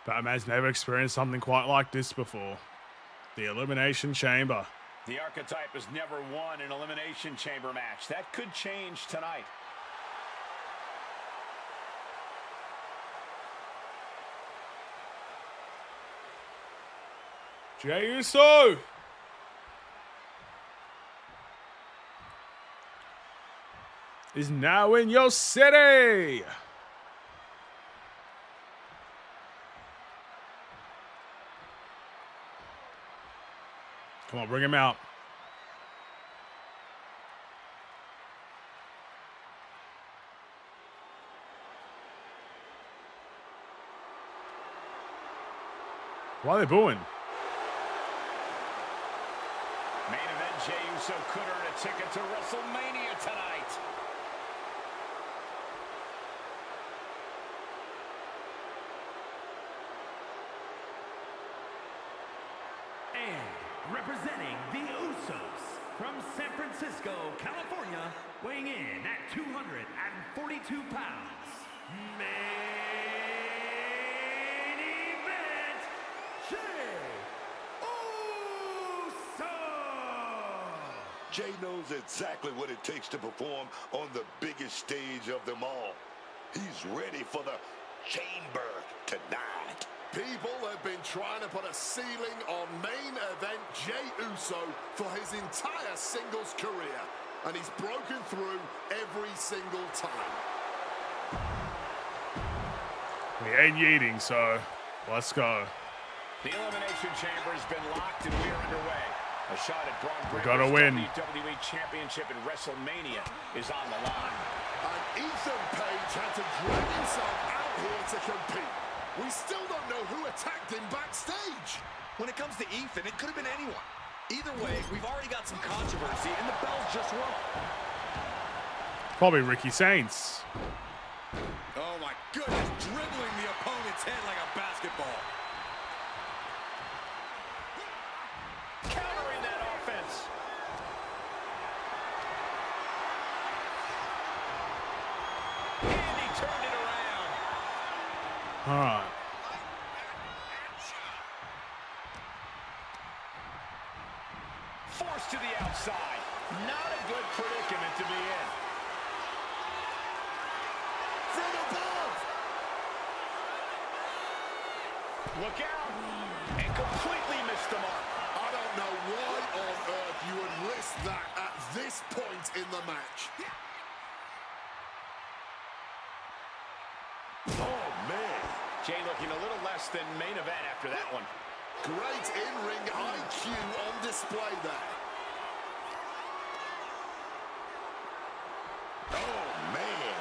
Batman's never experienced something quite like this before. The Elimination Chamber. The Archetype has never won an Elimination Chamber match. That could change tonight. Jey Uso! Is now in your city! Come on, bring him out. Why are they booing? Main event, Jey Uso could earn a ticket to WrestleMania tonight. And representing the Usos from San Francisco, California, weighing in at 242 pounds, main event, Jey Uso! Jay knows exactly what it takes to perform on the biggest stage of them all. He's ready for the chamber tonight. People have been trying to put a ceiling on main event Jey Uso for his entire singles career, and he's broken through every single time. We ain't eating, so let's go. The Elimination Chamber has been locked and we are underway. A shot at Braun We Breaker's gotta win. WWE Championship in WrestleMania is on the line. And Ethan Page had to drag himself out here to compete. We still don't know who attacked him backstage. When it comes to Ethan, it could have been anyone. Either way, we've already got some controversy, and the bell's just rung. Probably Ricky Saints. Oh my goodness, dribbling the opponent's head like a basketball. Countering that offense. And he turned it around. All right. Forced to the outside. Not a good predicament to be in. From above. Look out. And completely missed the mark. I don't know why on earth you would risk that at this point in the match. Oh, man. Jay looking a little less than main event after that one. Great in-ring IQ on display there. Oh, man.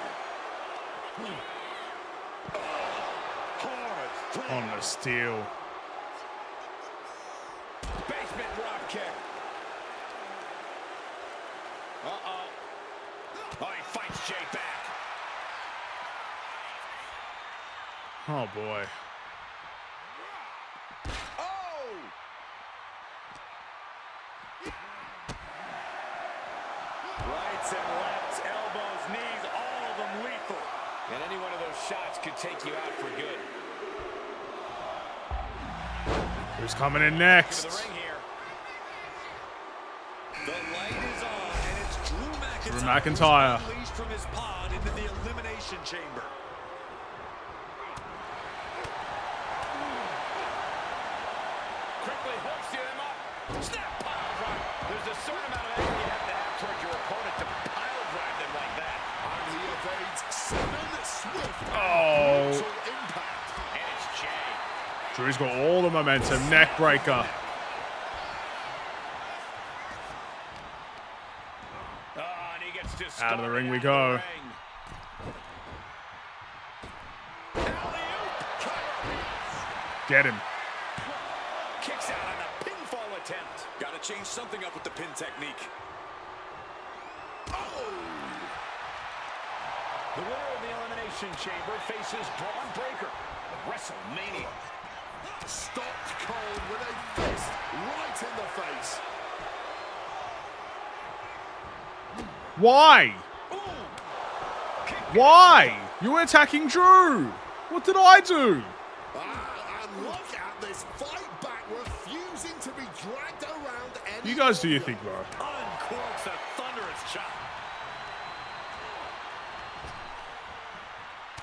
Hard On the steel. Basement drop kick. Uh-oh. Oh, he fights Jay back. Oh boy. Oh! Rights and lefts, elbows, knees, all of them lethal. And any one of those shots could take you out for good. Who's coming in To next? the ring here. The light is on, and it's Drew McIntyre. Drew McIntyre. who's unleashed from his pod into the Elimination Chamber. Quickly hooks him up. Snap pile drive. There's a certain amount of anger you have to have towards your opponent to pile drive them like that. And he evades 7 swift Oh. brutal impact. And it's Jay. Drew's got all the momentum. Neck breaker. And he gets to Out of the ring we out go. of the ring. Alley-oop. Get him. Kicks out on a pinfall attempt. Got to change something up with the pin technique. Oh! The winner of the Elimination Chamber faces Braun Breaker at WrestleMania. Stopped cold with a fist right in the face. Why? Ooh! Why? You were attacking Drew. What did I do? And look at this fight back, refusing to be dragged around any You guys do your longer. thing, bro. Uncorks a thunderous chop.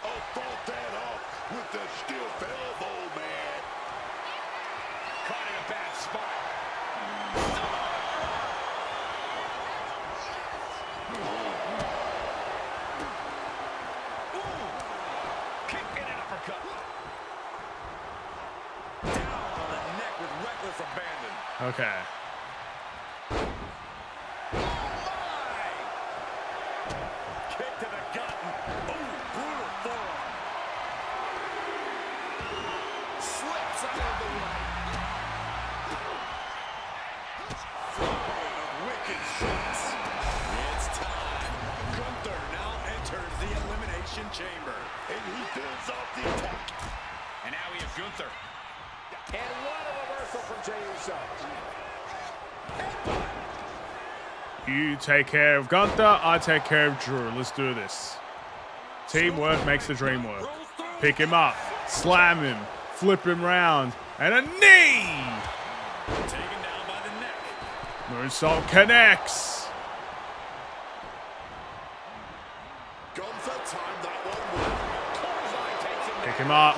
Oh, fought that off with the stiff elbow, man. Caught in a bad spot. Ooh! Kick and an uppercut. Down on the neck with reckless abandon. Okay. Kick to the gut. Ooh, brutal forearm. Slips out of the way. Wicked shots. It's time. Gunther now enters the Elimination Chamber. And he builds off the attack. And now we have Gunther. And what a reversal from Jey Uso. You take care of Gunther, I take care of Drew. Let's do this. Teamwork makes the dream work. Pick him up, slam him, flip him round, and a knee! Taken down by the neck. Moonsault connects. Gunther timed that one well. Clothesline takes him Pick down. him up.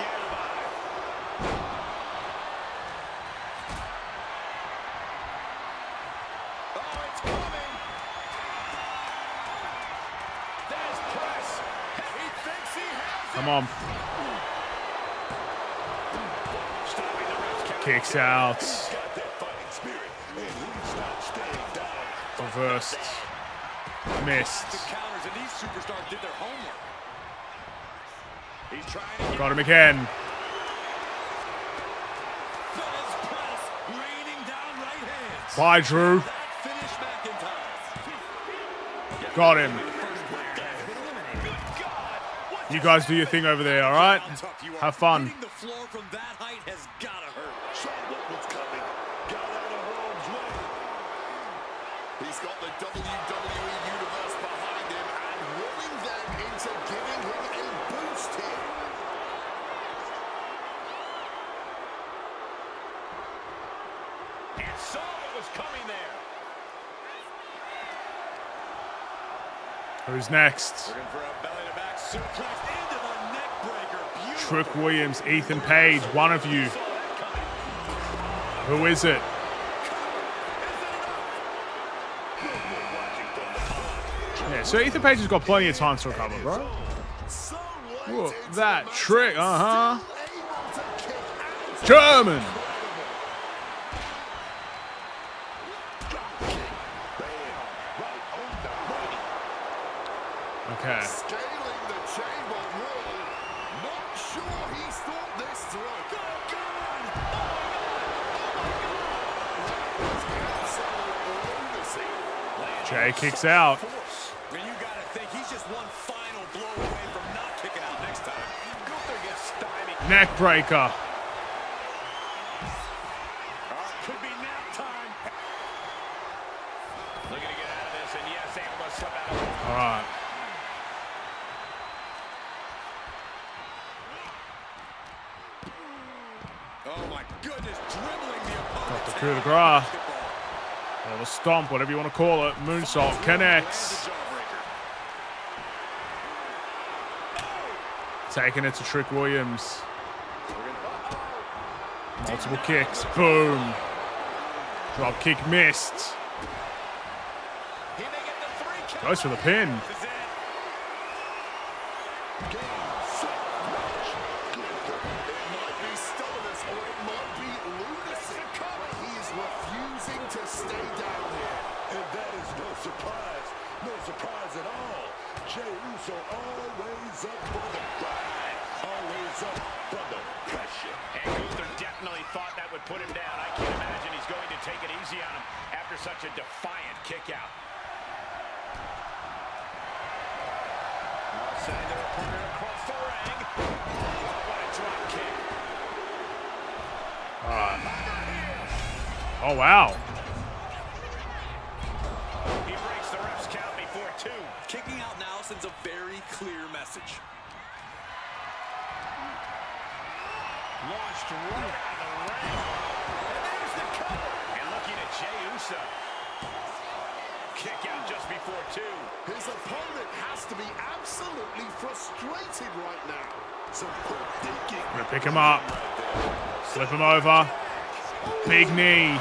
Oh, it's coming. There's press. He thinks he has it. Come on. Stopping the ref's count. Kicks out. Got that fighting spirit, and he's not staying down. Reversed. Missed. The counters, and these superstars did their homework. He's trying to Got him again. Bye, Drew. Got him. You guys do your thing over there, all right? Have fun. The floor from that height has got to hurt. What's coming? Got out of harm's way. He's got the WWE Universe behind him and willing them into giving him a boost here. And saw what was coming there. Who's next? Looking for a belly-to-back suplex into the neck breaker. Trick Williams, Ethan Page, one of you. Who is it? Yeah, so Ethan Page has got plenty of time to recover, bro. Whoa, that trick, German. Okay. Scaling the chamber wall. Not sure he's thought this through. Jay kicks out. And you got to think he's just one final blow away from not kicking out next time. Gunther gets stymied. Neck breaker. Could be nap time. Looking to get out of this, and yes, able to slip out of it. All right. Oh my goodness, dribbling the opponent. Got the coup de grace. Or the stomp, whatever you want to call it. Moonsault connects. Taking it to Trick Williams. Multiple kicks. Boom. Drop kick missed. Goes for the pin. Put him down. I can't imagine he's going to take it easy on him after such a defiant kick out. Sending their opponent across the ring. What a drop kick. Oh, wow. He breaks the ref's count before 2. Kicking out now sends a very clear message. Launched right out of the ring. And there's the cover. And looking at Jey Uso. Kick out just before 2. His opponent has to be absolutely frustrated right now. Some quick thinking. Gonna pick him up. Slip him over. Big knee.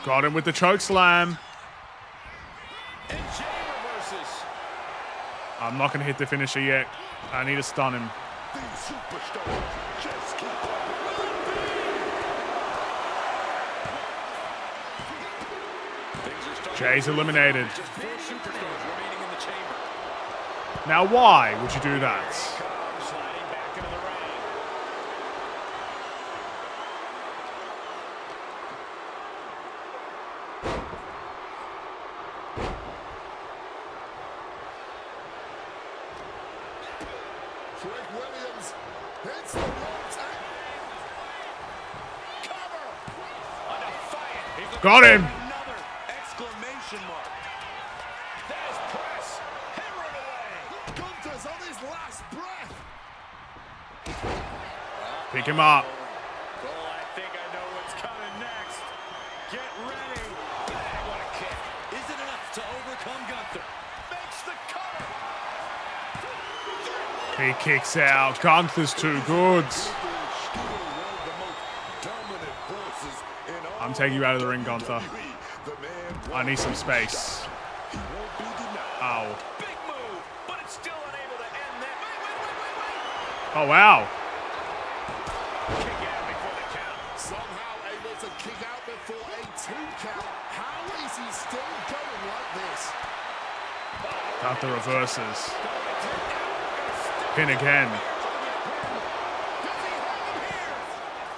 Got him with the choke slam. And Jey reverses. I'm not going to hit the finisher yet. I need to stun him. These superstars just keep Jay's eliminated. Just 4 superstars remaining in the chamber. Now why would you do that? Sliding back into the ring. Trick Williams hits the ropes. Cover. On a fight. Got him. Another exclamation mark. That is press. Hammering away. Gunther's on his last breath. Pick him up. Well, I think I know what's coming next. Get ready. What a kick. Is it enough to overcome Gunther? Makes the cover. He kicks out. Gunther's too good. I'm taking you out of the ring, Gunther. I need some space. Ow. Big move, but it's still unable to end that. Oh, wow. Kick out before the count. Somehow able to kick out before count. How is he still going like this? Got the reverses. Pin again.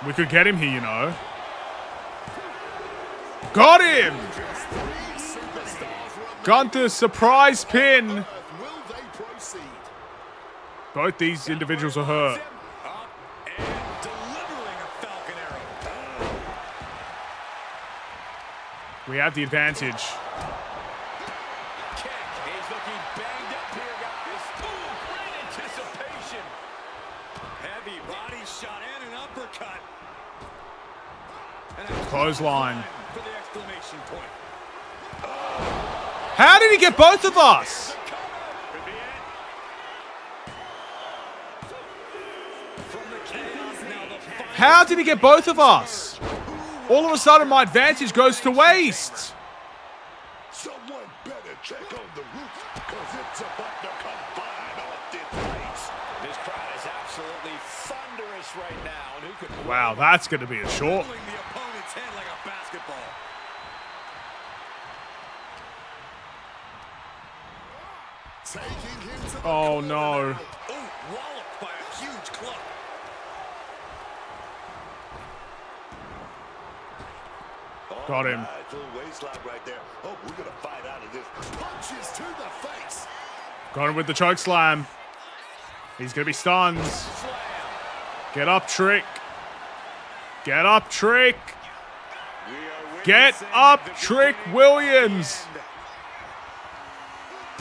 We could get him here, you know. Got him! Gunther's surprise pin. Both these individuals are hurt. We have the advantage. Kick. He's looking banged up here, guys. Ooh, great anticipation. Heavy body shot and an uppercut. And a Clothesline. for the exclamation point. How did he get both of us? Could be it. From the chaos, now the final. How did he get both of us? All of a sudden, my advantage goes to waste. Someone better check on the roof, because it's about to come flying off this place. This crowd is absolutely thunderous right now. And who could Wow, that's going to be a short. Pulling the opponent's head like a basketball. Taking him to the Oh, corner no. now. Ooh, walloped by a huge club. Got him. Right, little waistline right there. Oh, we're going to fight out of this. Punches to the face. Got him with the choke slam. He's going to be stunned. Get up, Trick. Get up, Trick. Get up, Trick Williams.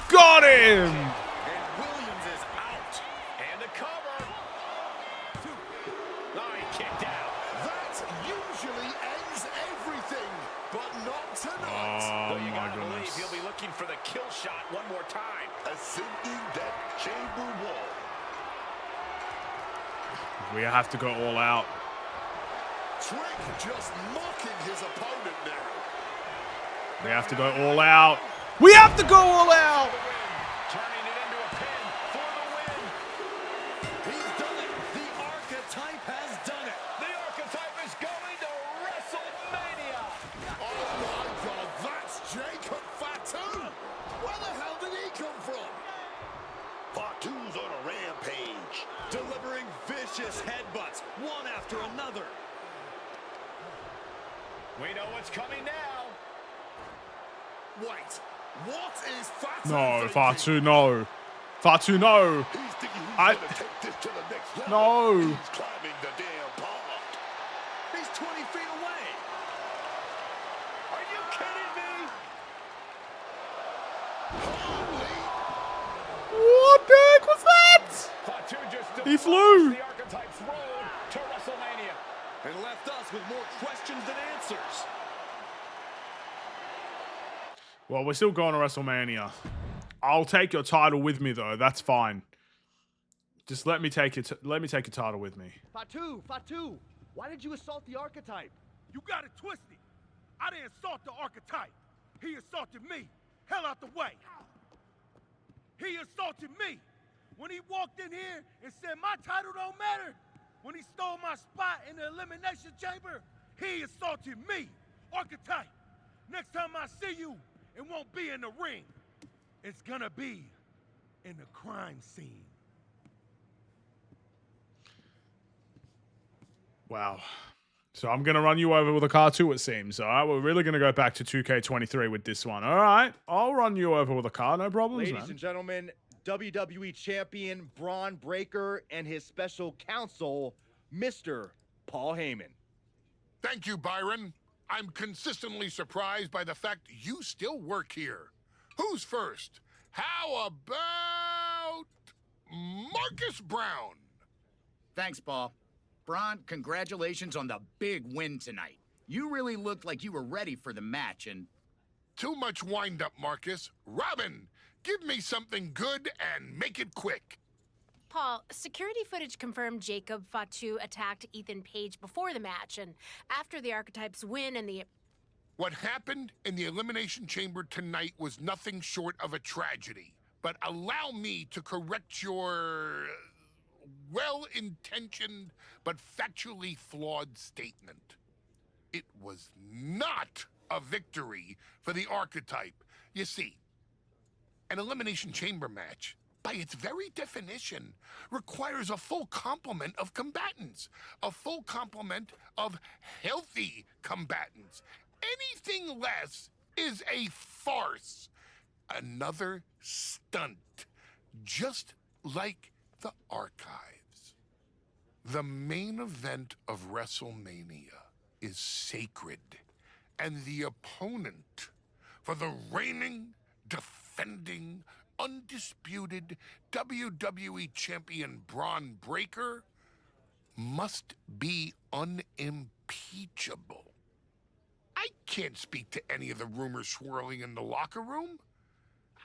Got him. And Williams is out. And a cover. No, he kicked out. That usually ends everything, but not tonight. Oh, Well, you my gotta believe goodness. he'll be looking for the kill shot one more time. Ascending that chamber wall. We have to go all out. Trick just mocking his opponent now. We have to go all out. We have to go all out. Turning it into a pin for the win. He's done it. The archetype has done it. The archetype is going to WrestleMania. Oh my God, that's Jacob Fatu. Where the hell did he come from? Fatu's on a rampage. Delivering vicious headbutts, one after another. We know what's coming now. Wait, what is Fatu No, thinking? Fatu, no. Fatu, no. He's thinking he's I- going to take this to the next level. No. He's climbing the damn pond. He's 20 feet away. Are you kidding me? What the heck was that? Fatu just He flew. the archetype's road to WrestleMania. And left us with more questions than answers. Well, we're still going to WrestleMania. I'll take your title with me, though. That's fine. Just let me take it. Let me take your title with me. Fatu, why did you assault the archetype? You got it twisted. I didn't assault the archetype. He assaulted me. Hell out the way. He assaulted me. When he walked in here and said my title don't matter. When he stole my spot in the elimination chamber, he assaulted me. Archetype, next time I see you, it won't be in the ring. It's gonna be in the crime scene. Wow. So I'm going to run you over with a car too, it seems. All right, we're really going to go back to 2K23 with this one. All right, I'll run you over with a car, no problems, Ladies man. and gentlemen, WWE Champion Braun Breaker and his special counsel, Mr. Paul Heyman. Thank you, Byron. I'm consistently surprised by the fact you still work here. Who's first? How about Marcus Brown? Thanks, Paul. Braun, congratulations on the big win tonight. You really looked like you were ready for the match, and... Too much wind-up, Marcus. Robin, give me something good and make it quick. Paul, security footage confirmed Jacob Fatu attacked Ethan Page before the match, and after the Archetypes win and the... What happened in the Elimination Chamber tonight was nothing short of a tragedy. But allow me to correct your well-intentioned but factually flawed statement. It was not a victory for the archetype. You see, an Elimination Chamber match, by its very definition, requires a full complement of combatants, a full complement of healthy combatants. Anything less is a farce, another stunt, just like the archives. The main event of WrestleMania is sacred, and the opponent for the reigning, defending, undisputed WWE Champion Braun Breaker must be unimpeachable. I can't speak to any of the rumors swirling in the locker room.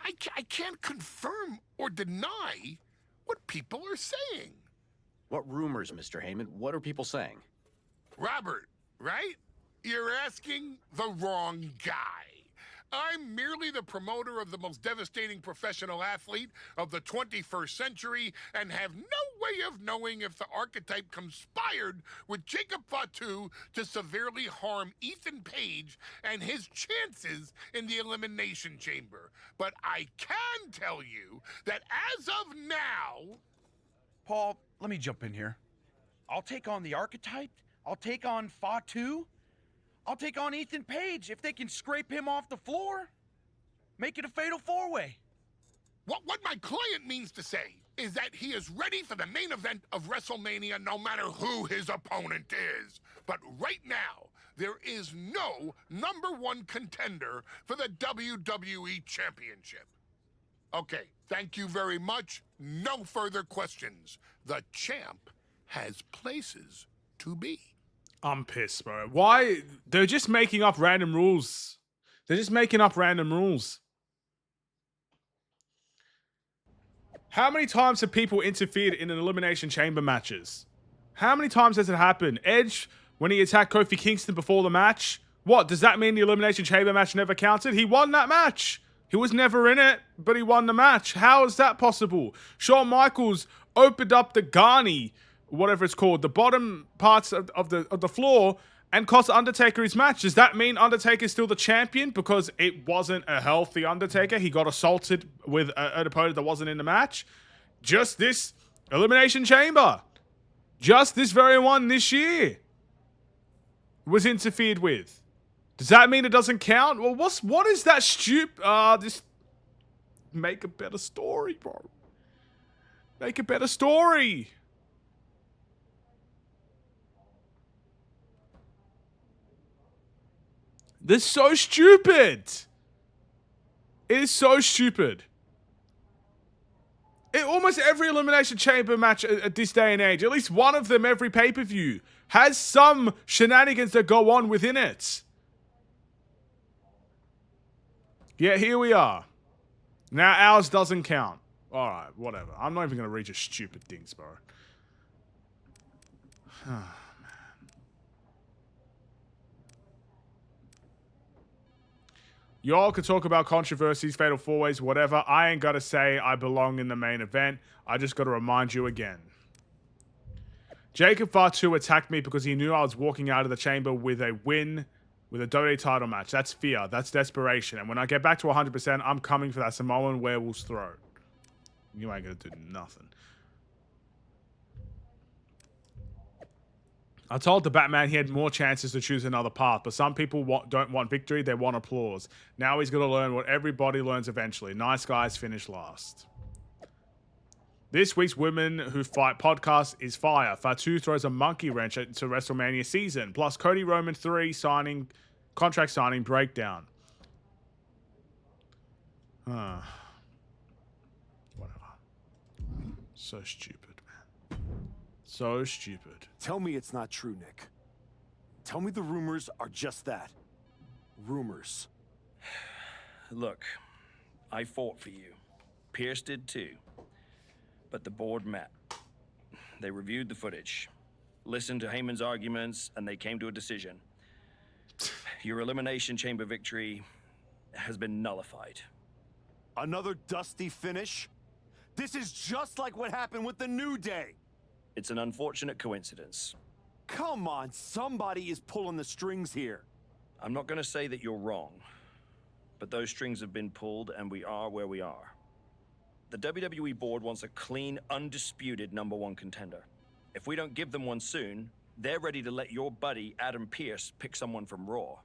I can't confirm or deny what people are saying. What rumors, Mr. Heyman? What are people saying? Robert, right? You're asking the wrong guy. I'm merely the promoter of the most devastating professional athlete of the 21st century and have no way of knowing if the archetype conspired with Jacob Fatu to severely harm Ethan Page and his chances in the Elimination Chamber. But I can tell you that as of now... Paul, let me jump in here. I'll take on the archetype. I'll take on Fatu. I'll take on Ethan Page if they can scrape him off the floor. Make it a fatal four-way. What my client means to say is that he is ready for the main event of WrestleMania no matter who his opponent is. But right now, there is no #1 contender for the WWE Championship. Okay, thank you very much. No further questions. The champ has places to be. I'm pissed, bro. Why? They're just making up random rules. They're just making up random rules. How many times have people interfered in an Elimination Chamber matches? How many times has it happened? Edge, when he attacked Kofi Kingston before the match, what? Does that mean the Elimination Chamber match never counted? He won that match. He was never in it, but he won the match. How is that possible? Shawn Michaels opened up the Garni, whatever it's called, the bottom parts of the floor, and cost Undertaker his match. Does that mean Undertaker's still the champion because it wasn't a healthy Undertaker? He got assaulted with an opponent that wasn't in the match? Just this Elimination Chamber, just this very one this year, was interfered with. Does that mean it doesn't count? Well, what is that stupid? Just make a better story, bro. Make a better story. This is so stupid. It is so stupid. Almost every Elimination Chamber match at this day and age, at least one of them every pay-per-view, has some shenanigans that go on within it. Yeah, here we are. Now ours doesn't count. Alright, whatever. I'm not even going to read your stupid things, bro. Y'all could talk about controversies, fatal four-ways, whatever. I ain't got to say I belong in the main event. I just got to remind you again. Jacob Fatu attacked me because he knew I was walking out of the chamber with a win, with a WWE title match. That's fear. That's desperation. And when I get back to 100%, I'm coming for that Samoan werewolf's throat. You ain't going to do nothing. I told the Batman he had more chances to choose another path, but some people don't want victory, they want applause. Now he's going to learn what everybody learns eventually. Nice guys finish last. This week's Women Who Fight podcast is fire. Fatu throws a monkey wrench into WrestleMania season, plus Cody Roman 3 contract signing breakdown. Whatever. So stupid. So stupid. Tell me it's not true, Nick. Tell me the rumors are just that. Rumors. Look, I fought for you. Pierce did too. But the board met. They reviewed the footage, listened to Heyman's arguments, and they came to a decision. Your Elimination Chamber victory has been nullified. Another dusty finish? This is just like what happened with the New Day. It's an unfortunate coincidence. Come on, somebody is pulling the strings here. I'm not going to say that you're wrong, but those strings have been pulled and we are where we are. The WWE board wants a clean, undisputed #1 contender. If we don't give them one soon, they're ready to let your buddy Adam Pearce pick someone from Raw.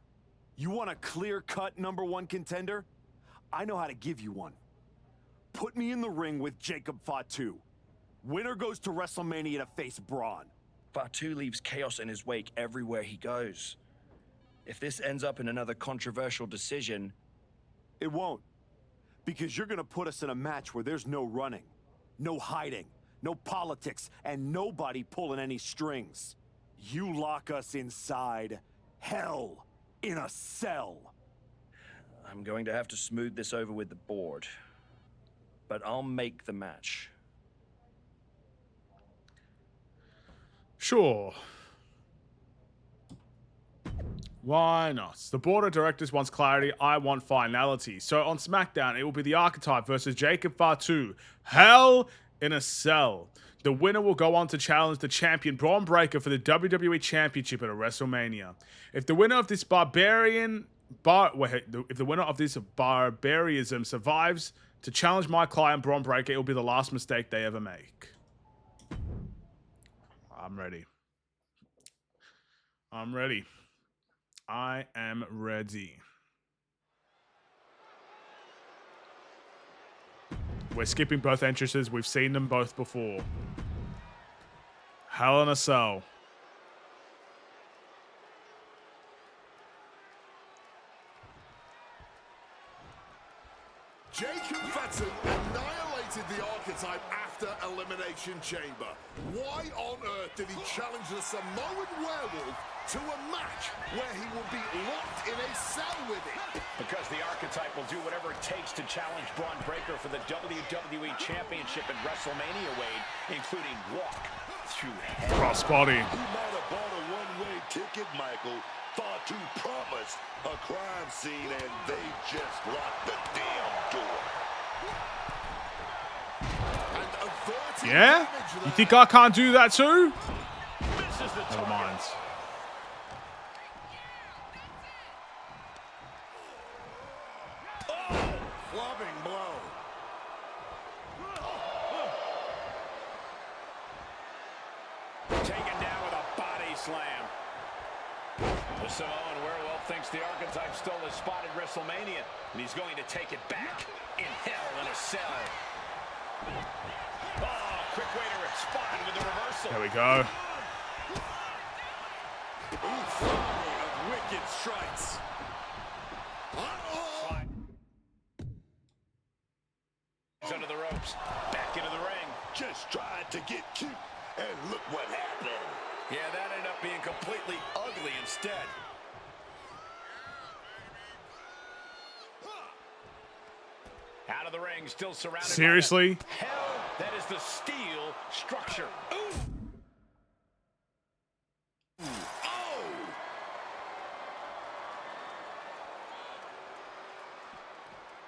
You want a clear-cut #1 contender? I know how to give you one. Put me in the ring with Jacob Fatu. Winner goes to WrestleMania to face Braun. Fatu leaves chaos in his wake everywhere he goes. If this ends up in another controversial decision... It won't. Because you're gonna put us in a match where there's no running, no hiding, no politics, and nobody pulling any strings. You lock us inside hell in a cell. I'm going to have to smooth this over with the board. But I'll make the match. Sure. Why not? The board of directors wants clarity. I want finality. So on SmackDown, it will be the Archetype versus Jacob Fatu. Hell in a Cell. The winner will go on to challenge the champion Braun Breaker for the WWE Championship at WrestleMania. If the winner of this barbarism survives to challenge my client Braun Breaker, it will be the last mistake they ever make. I'm ready. I'm ready. I am ready. We're skipping both entrances. We've seen them both before. Hell in a Cell. Jacob Fatu annihilated the Archetype after Elimination Chamber. Why on earth did he challenge the Samoan Werewolf to a match where he will be locked in a cell with it? Because the Archetype will do whatever it takes to challenge Braun Breaker for the WWE Championship at WrestleMania, Wade, including walk through hell. Crossbody. He might have bought a one-way ticket, Michael. Fatu promised a crime scene, and they just locked the damn door. Yeah? You think I can't do that too? Never mind. Clubbing blow. Taken down with a body slam. The Samoan Werewolf thinks the Archetype stole his spot at WrestleMania, and he's going to take it back in Hell in a Cell. Oh, quick way to respond with the reversal. There we go. Of wicked strikes. He's under the ropes. Back into the ring. Just tried to get cute, and look what happened. Yeah, that ended up being completely ugly instead. Out of the ring, still surrounded. Seriously? By hell, that is the steel structure. Ooh. Oh!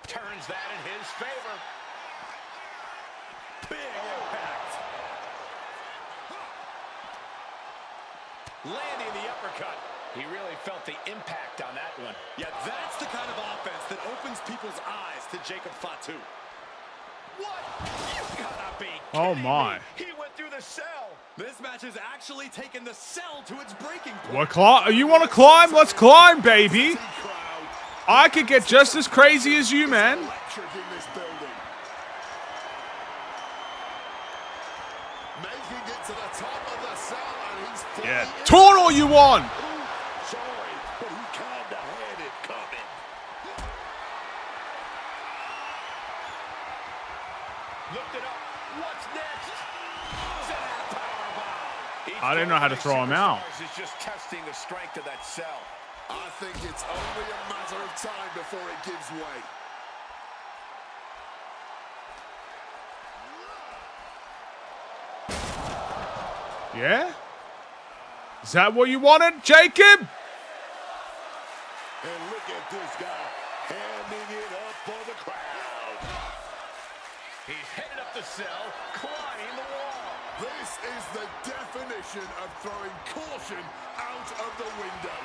Turns that in his favor. Big impact. Landing the uppercut. He really felt the impact on that one. Yeah, that's the kind of offense that opens people's eyes to Jacob Fatu. What? You gotta be Oh kidding my. me. He went through the cell. This match has actually taken the cell to its breaking point. You want to climb? Let's climb, baby. I could get just as crazy as you, man. Yeah, taunt all you want. Sorry, but he kinda had it coming. Looked it up. What's next? Powerbomb. I didn't know how to throw him out. Is just testing the strength of that cell. I think it's only a matter of time before it gives way. Yeah? Is that what you wanted, Jacob? And look at this guy handing it up for the crowd. He's headed up the cell, climbing the wall. This is the definition of throwing caution out of the window.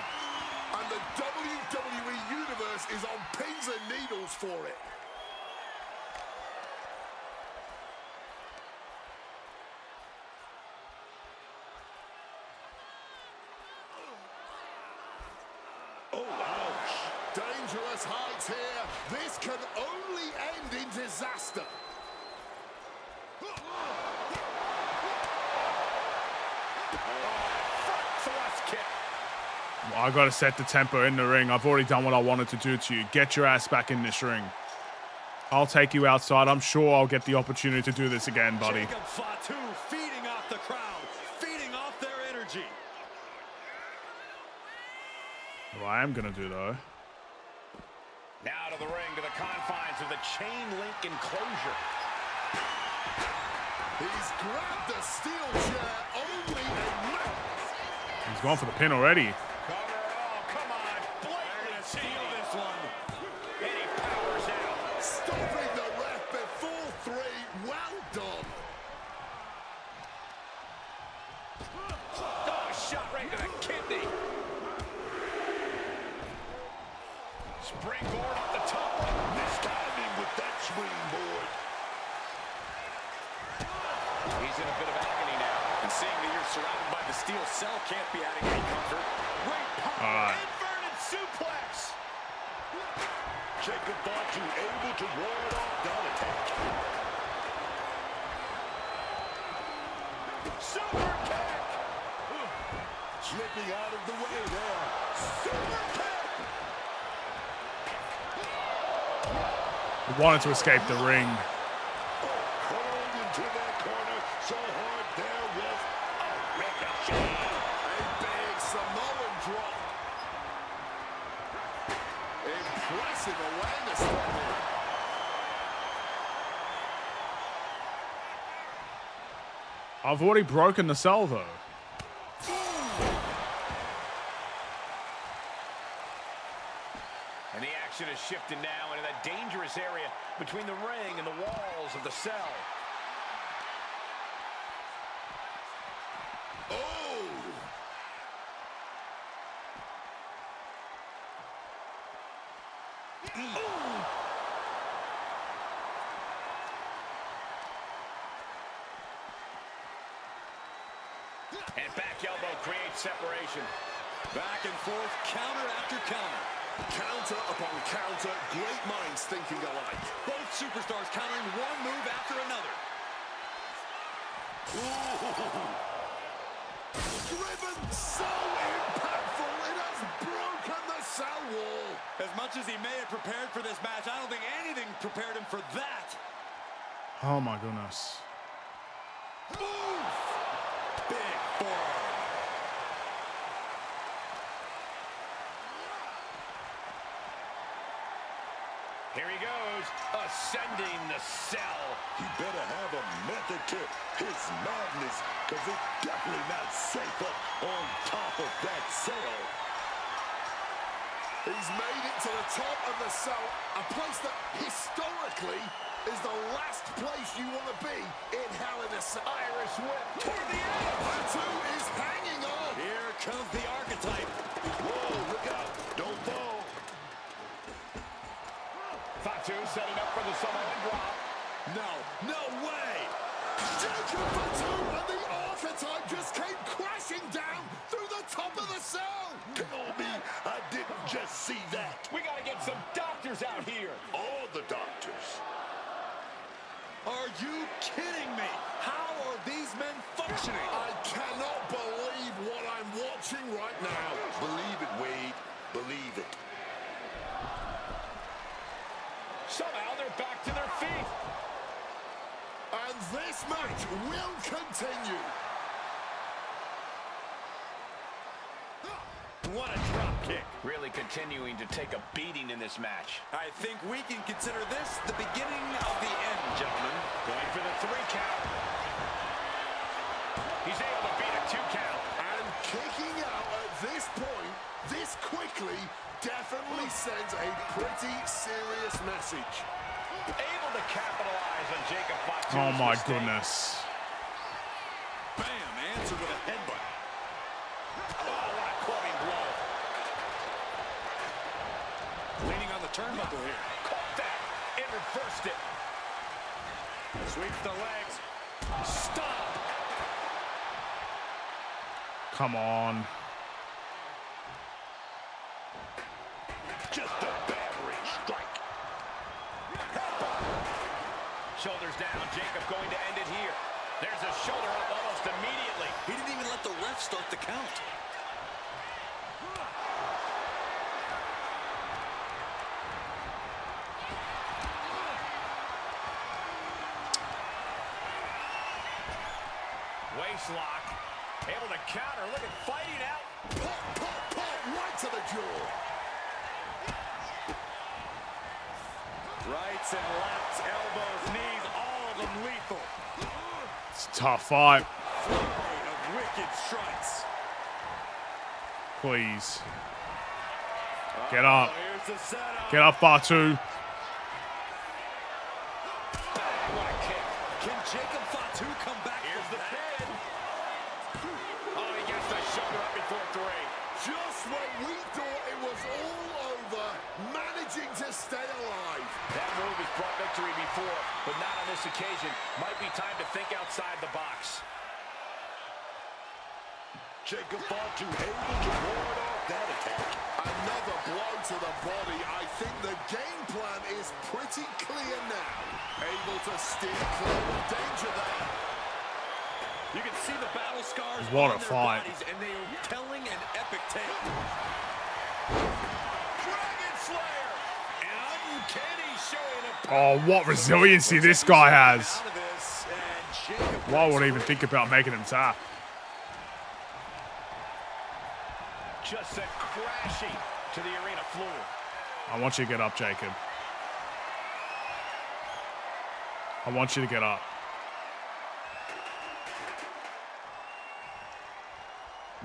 And the WWE Universe is on pins and needles for it. Oh, ouch. Dangerous heights here. This can only end in disaster. Well, I got to set the tempo in the ring. I've already done what I wanted to do to you. Get your ass back in this ring. I'll take you outside. I'm sure I'll get the opportunity to do this again, buddy. Jacob Fatu feeding off the crowd, feeding off their energy. What I am going to do, though. Now to the ring, to the confines of the chain link enclosure. He's grabbed the steel chair only a He's gone for the pin already. Cover it all, come on. Blatantly steal this one. And he powers out. stopping the ref before 3. Well done. Oh, shot right to the kidney. Springboard off the top. Mistiming with that springboard. He's in a bit of agony now. And seeing that you're surrounded by the steel cell can't be adding any comfort. Great power. Inverted suplex. Jacob Fatu able to ward off that attack. Super kick. Slipping out of the way there. Super kick. He wanted to escape the ring. Crawled into that corner so hard there was a ricochet. A big Samoan drop. Impressive awareness from him. I've already broken the cell, though. And the action has shifted now into that dangerous area between the ring and the walls of the cell. Oh! And back elbow creates separation. Back and forth, counter after counter. Counter upon counter, great minds thinking alike. Both superstars countering one move after another. Driven so impactful, it has broken the cell wall. As much as he may have prepared for this match, I don't think anything prepared him for that. Oh, my goodness. Big forearm. Here he goes, ascending the cell. He better have a method to his madness, because it's definitely not safe up on top of that cell. He's made it to the top of the cell, a place that historically is the last place you want to be in Hell in a Cell. Irish whip toward the edge. Fatu is hanging on. Here comes the archetype. Whoa, look out, don't fall. Fatu setting up for the Samoan drop. No way. Jacob Fatu and the archetype just came crashing down through the top of the cell. Tell me I didn't just see that. We got to get some doctors out here. All the doctors. Are you kidding me? How are these men functioning? I cannot believe what I'm watching right now. Believe it, Wade. Believe it. Somehow they're back to their feet. And this match will continue. What a drop kick. Really continuing to take a beating in this match. I think we can consider this the beginning of the end, gentlemen. Going for the 3 count. He's able to beat a 2 count. And kicking out at this point, this quickly, definitely sends a pretty serious message. Able to capitalize on Jacob Fatu's Oh, my mistake. goodness. Bam, answered with a headbutt. Oh, what a clubbing blow. turnbuckle here. Caught that and reversed it. Sweeps the legs. Stop. Come on. Just a battering strike. Shoulders down. Jacob going to end it here. There's a shoulder up almost immediately. He didn't even let the ref start the count. Waist lock. Able to counter. Look at fighting out. Pop, right to the jaw. Rights and lefts, elbows, knees, all of them lethal. It's a tough fight. Flurry of wicked strikes. Please. Get up. Here's the setup. Get up, Fatu. What a kick. Can Jacob Fatu come back? Here's the pin. Oh, he gets the shoulder up before 3. Just when we thought it was all over, managing to stay alive. That move has brought victory before, but not on this occasion. Might be time to think outside the box. Jacob Fatu able to ward off that attack. Another blow to the body. I think the game plan is pretty clear now. Able to steer clear of danger there. You can see the battle scars What on a their fight. bodies, and they are telling an epic tale. Dragon Slayer. An uncanny showing of Oh, what resiliency this guy has. Out of this, and Jacob Why would I even think about making him tap? just sent crashing to the arena floor. I want you to get up, Jacob. I want you to get up.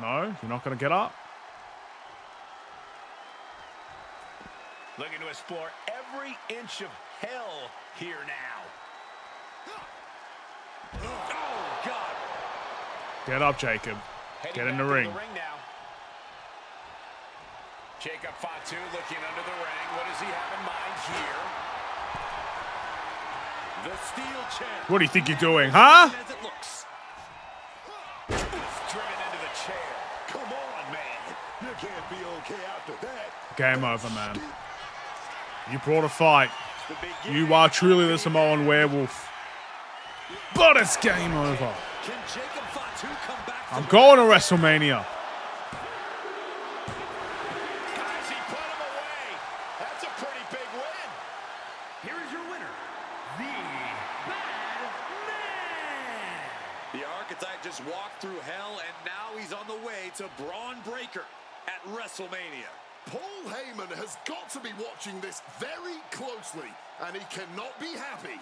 No, you're not going to get up? Looking to explore every inch of hell here now. Oh, God. Get up, Jacob. Heading Get in back the to ring. the ring now. Jacob Fatu looking under the ring. What does he have in mind here? the steel chair. What do you think you're doing, huh? As it looks. Driven into the chair. Come on, man. You can't be okay after that. Game over, man. You brought a fight. You are truly the Samoan werewolf. But it's game over. Can Jacob Fatu come back? I'm going to WrestleMania. Guys, he put him away. That's a pretty big win. Here is your winner, the Bad Man. The Archetype just walked through hell, and now he's on the way to Braun Breaker at WrestleMania. Paul Heyman has got to be watching this very closely, and he cannot be happy.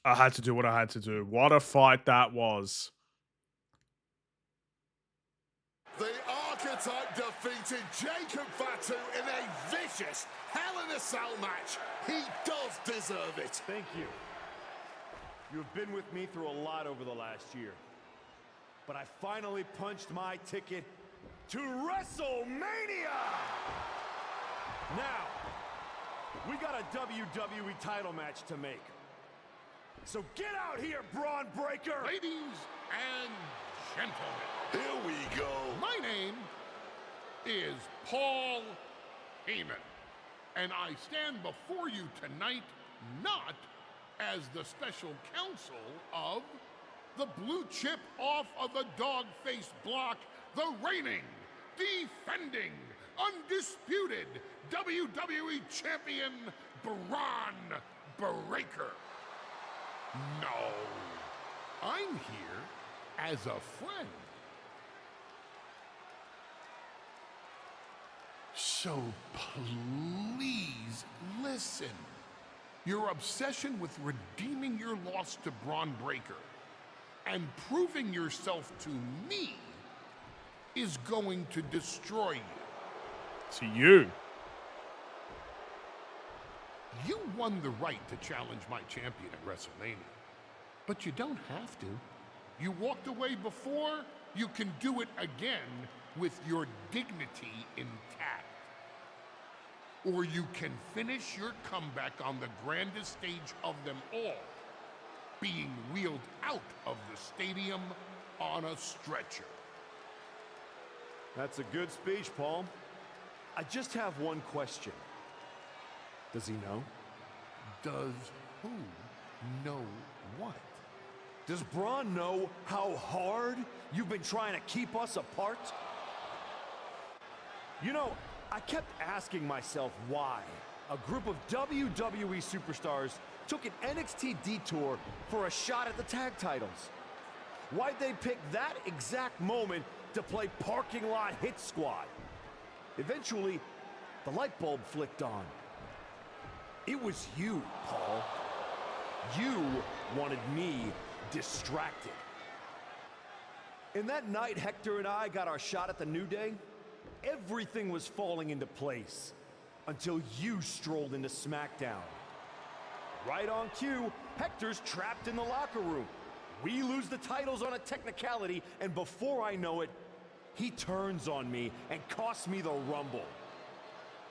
I had to do what I had to do. What a fight that was. The Archetype defeated Jacob Fatu in a vicious Hell in a Cell match. He does deserve it. Thank you. You have been with me through a lot over the last year. But I finally punched my ticket to WrestleMania! Now, we got a WWE title match to make. So get out here, Braun Breaker! Ladies and gentlemen, Here we go. my name is Paul Heyman, and I stand before you tonight not as the special counsel of the blue chip off of the dog-faced block, the reigning, defending, undisputed WWE Champion Braun Breaker. No, I'm here as a friend. So please listen. Your obsession with redeeming your loss to Braun Breaker and proving yourself to me is going to destroy you. To you. You won the right to challenge my champion at WrestleMania, but you don't have to. You walked away before, you can do it again with your dignity intact. Or you can finish your comeback on the grandest stage of them all, being wheeled out of the stadium on a stretcher. That's a good speech, Paul. I just have one question. Does he know? Does who know what? Does Braun know how hard you've been trying to keep us apart? You know, I kept asking myself why a group of WWE superstars took an NXT detour for a shot at the tag titles. Why'd they pick that exact moment to play parking lot hit squad? Eventually, the light bulb flicked on. It was you, Paul. You wanted me distracted. And that night Hector and I got our shot at the New Day, everything was falling into place until you strolled into SmackDown. Right on cue, Hector's trapped in the locker room. We lose the titles on a technicality, and before I know it, he turns on me and costs me the Rumble.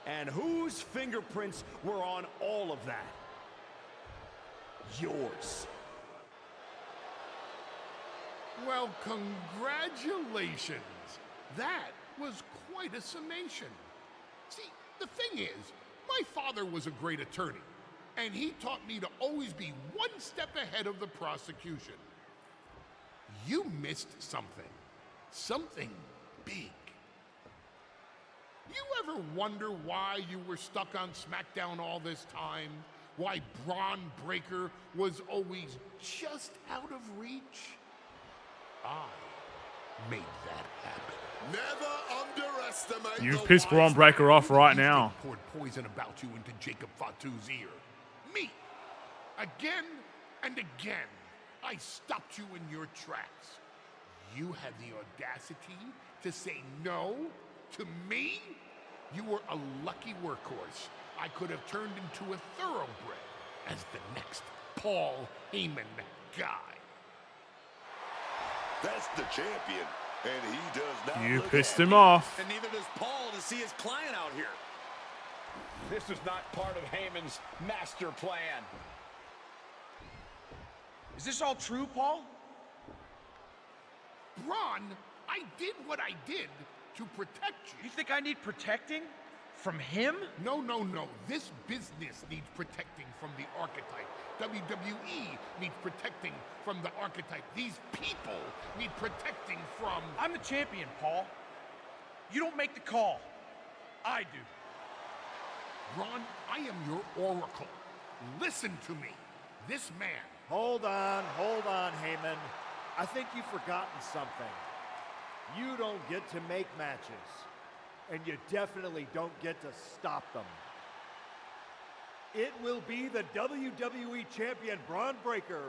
And whose fingerprints were on all of that? Yours. Well, congratulations. That was quite a summation. See, the thing is, my father was a great attorney, and he taught me to always be one step ahead of the prosecution. You missed something. Something big. You ever wonder why you were stuck on SmackDown all this time? Why Braun Breaker was always just out of reach? I made that happen. Never underestimate. You've pissed Braun Breaker off right now. Poured poison about you into Jacob Fatu's ear. Me. Again and again, I stopped you in your tracks. You had the audacity to say no to me? You were a lucky workhorse. I could have turned into a thoroughbred as the next Paul Heyman guy. That's the champion, and he does not. You pissed him off. And neither does Paul to see his client out here. This is not part of Heyman's master plan. Is this all true, Paul? Braun, I did what I did to protect you. You think I need protecting? From him? No, no, no. This business needs protecting from the archetype. WWE needs protecting from the archetype. These people need protecting from... I'm the champion, Paul. You don't make the call. I do. Braun, I am your oracle. Listen to me. This man... Hold on, Heyman. I think you've forgotten something. You don't get to make matches. And you definitely don't get to stop them. It will be the WWE Champion Braun Breaker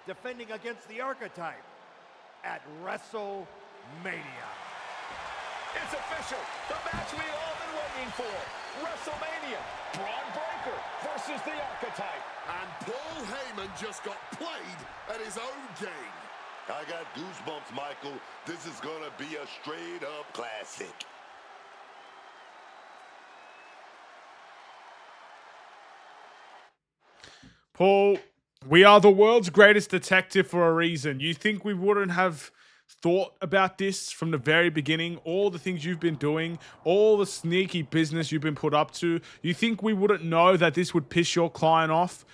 defending against the Archetype at WrestleMania. It's official. The match we all been waiting for. WrestleMania. Braun Breaker versus the Archetype. And Paul Heyman just got played at his own game. I got goosebumps, Michael. This is gonna be a straight-up classic. Paul, we are the world's greatest detective for a reason. You think we wouldn't have thought about this from the very beginning? All the things you've been doing, all the sneaky business you've been put up to. You think we wouldn't know that this would piss your client off?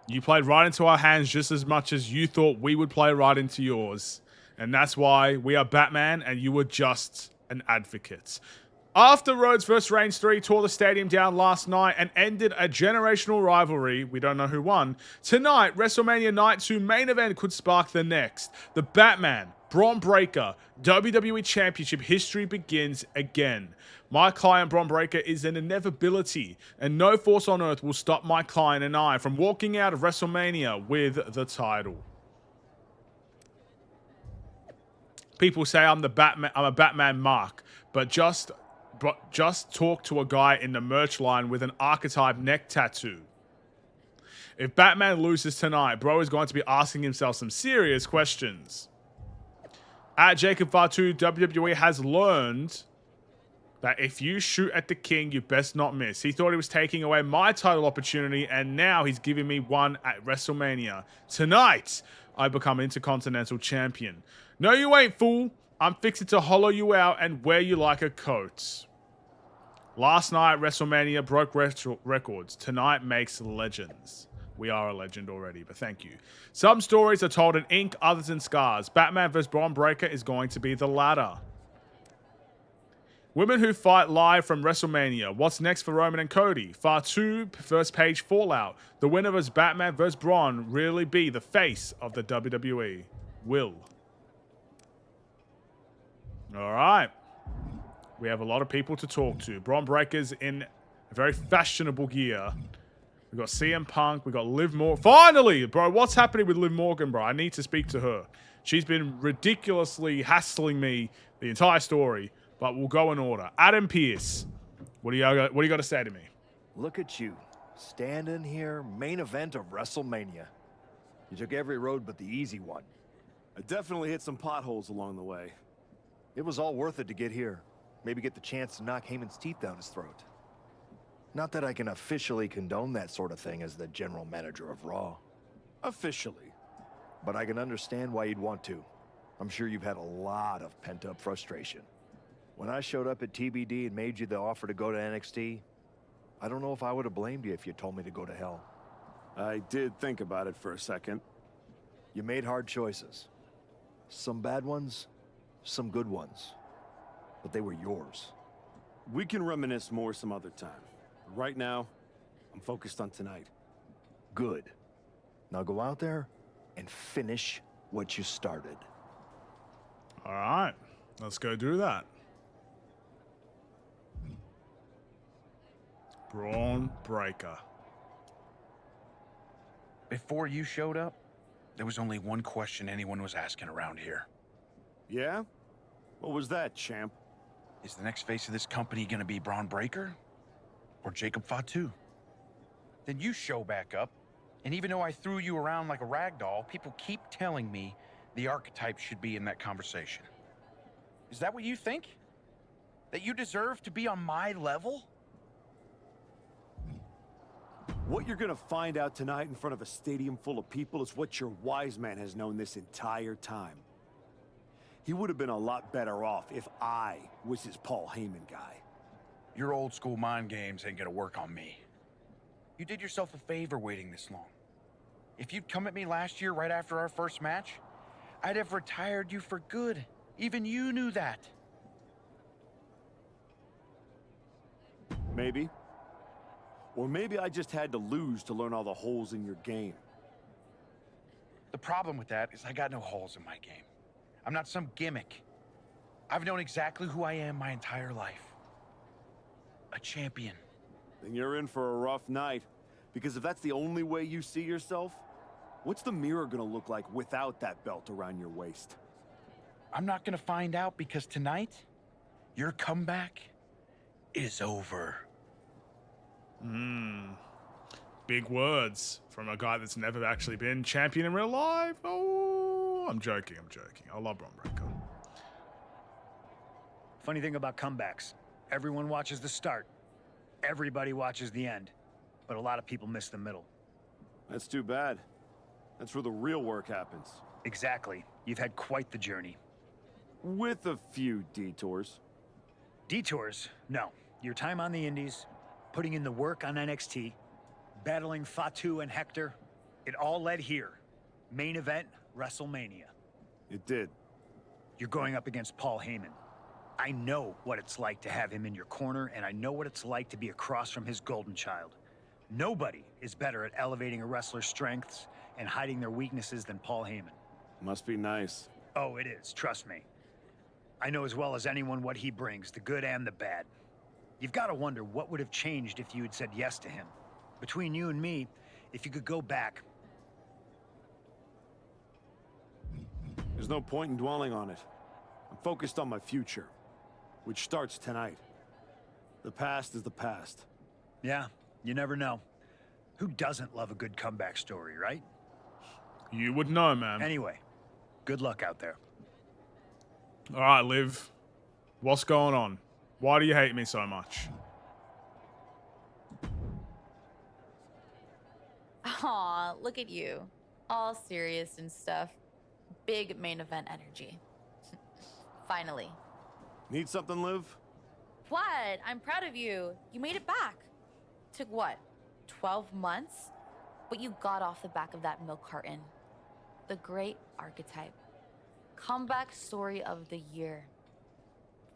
You played right into our hands just as much as you thought we would play right into yours. And that's why we are Batman and you were just an advocate. After Rhodes vs. Reigns 3 tore the stadium down last night and ended a generational rivalry, we don't know who won, tonight, WrestleMania Night 2 main event could spark the next. The Batman, Braun Breaker, WWE Championship history begins again. My client, Braun Breaker, is an inevitability, and no force on earth will stop my client and I from walking out of WrestleMania with the title. People say I'm a Batman mark, but just talk to a guy in the merch line with an archetype neck tattoo. If Batman loses tonight, bro is going to be asking himself some serious questions. At Jacob Fatu, WWE has learned that if you shoot at the king, you best not miss. He thought he was taking away my title opportunity, and now he's giving me one at WrestleMania. Tonight, I become Intercontinental Champion. No, you ain't, fool. I'm fixing to hollow you out and wear you like a coat. Last night, WrestleMania broke records. Tonight makes legends. We are a legend already, but thank you. Some stories are told in ink, others in scars. Batman vs. Braun Breaker is going to be the latter. Women who fight live from WrestleMania. What's next for Roman and Cody? Fatu first page fallout. The winner of Batman vs. Braun really be the face of the WWE? Will. All right. We have a lot of people to talk to. Braun Breaker's in a very fashionable gear. We got CM Punk. We got Liv Morgan. Finally, bro. What's happening with Liv Morgan, bro? I need to speak to her. She's been ridiculously hassling me the entire story. But we'll go in order. Adam Pearce, what do you got to say to me? Look at you, standing here, main event of WrestleMania. You took every road but the easy one. I definitely hit some potholes along the way. It was all worth it to get here. Maybe get the chance to knock Heyman's teeth down his throat. Not that I can officially condone that sort of thing as the general manager of Raw. Officially. But I can understand why you'd want to. I'm sure you've had a lot of pent-up frustration. When I showed up at TBD and made you the offer to go to NXT, I don't know if I would have blamed you if you told me to go to hell. I did think about it for a second. You made hard choices. Some bad ones, some good ones. But they were yours. We can reminisce more some other time. Right now, I'm focused on tonight. Good. Now go out there and finish what you started. All right. Let's go do that. Braun Breaker. Before you showed up, there was only one question anyone was asking around here. Yeah? What was that, champ? Is the next face of this company gonna be Braun Breaker or Jacob Fatu? Then you show back up, and even though I threw you around like a rag doll, people keep telling me the archetype should be in that conversation. Is that what you think? That you deserve to be on my level? What you're gonna find out tonight in front of a stadium full of people is what your wise man has known this entire time. He would have been a lot better off if I was his Paul Heyman guy. Your old school mind games ain't gonna work on me. You did yourself a favor waiting this long. If you'd come at me last year right after our first match, I'd have retired you for good. Even you knew that. Maybe. Or maybe I just had to lose to learn all the holes in your game. The problem with that is I got no holes in my game. I'm not some gimmick. I've known exactly who I am my entire life. A champion. Then you're in for a rough night. Because if that's the only way you see yourself, what's the mirror gonna look like without that belt around your waist? I'm not gonna find out because tonight, your comeback is over. Big words from a guy that's never actually been champion in real life. Oh, I'm joking. I love Braun Breaker. Funny thing about comebacks, everyone watches the start. Everybody watches the end. But a lot of people miss the middle. That's too bad. That's where the real work happens. Exactly. You've had quite the journey. With a few detours. Detours? No. Your time on the Indies, putting in the work on NXT, battling Fatu and Hector, it all led here. Main event, WrestleMania. It did. You're going up against Paul Heyman. I know what it's like to have him in your corner, and I know what it's like to be across from his golden child. Nobody is better at elevating a wrestler's strengths and hiding their weaknesses than Paul Heyman. Must be nice. Oh, it is, trust me. I know as well as anyone what he brings, the good and the bad. You've got to wonder what would have changed if you had said yes to him. Between you and me, if you could go back. There's no point in dwelling on it. I'm focused on my future, which starts tonight. The past is the past. Yeah, you never know. Who doesn't love a good comeback story, right? You would know, man. Anyway, good luck out there. All right, Liv. What's going on? Why do you hate me so much? Aw, look at you. All serious and stuff. Big main event energy. Finally. Need something, Liv? What? I'm proud of you. You made it back. Took what? 12 months? But you got off the back of that milk carton. The great archetype. Comeback story of the year.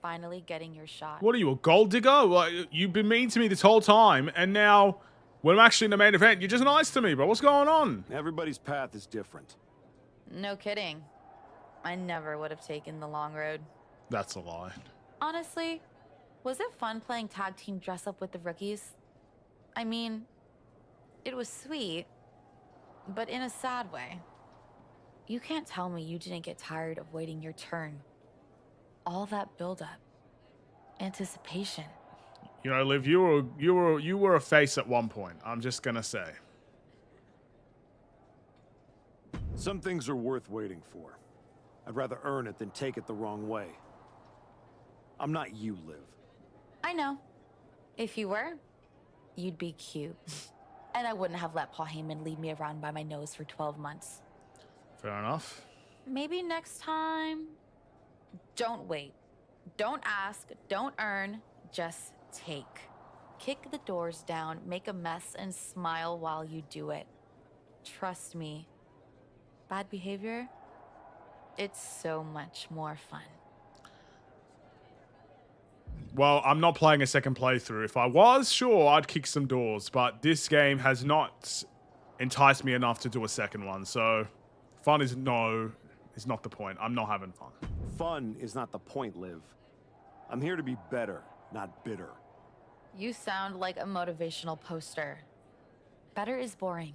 Finally getting your shot. What are you, a gold digger? Like, you've been mean to me this whole time, and now when I'm actually in the main event, you're just nice to me, bro. What's going on? Everybody's path is different. No kidding. I never would have taken the long road. That's a lie. Honestly, was it fun playing tag team dress up with the rookies? I mean, it was sweet, but in a sad way. You can't tell me you didn't get tired of waiting your turn. All that buildup, anticipation. You know, Liv, you were a face at one point. I'm just gonna say. Some things are worth waiting for. I'd rather earn it than take it the wrong way. I'm not you, Liv. I know. If you were, you'd be cute. And I wouldn't have let Paul Heyman lead me around by my nose for 12 months. Fair enough. Maybe next time. Don't wait. Don't ask. Don't earn. Just take. Kick the doors down, make a mess, and smile while you do it. Trust me. Bad behavior? It's so much more fun. Well, I'm not playing a second playthrough. If I was, sure, I'd kick some doors. But this game has not enticed me enough to do a second one. So, fun is not the point. I'm not having fun. Fun is not the point, Liv. I'm here to be better, not bitter. You sound like a motivational poster. Better is boring.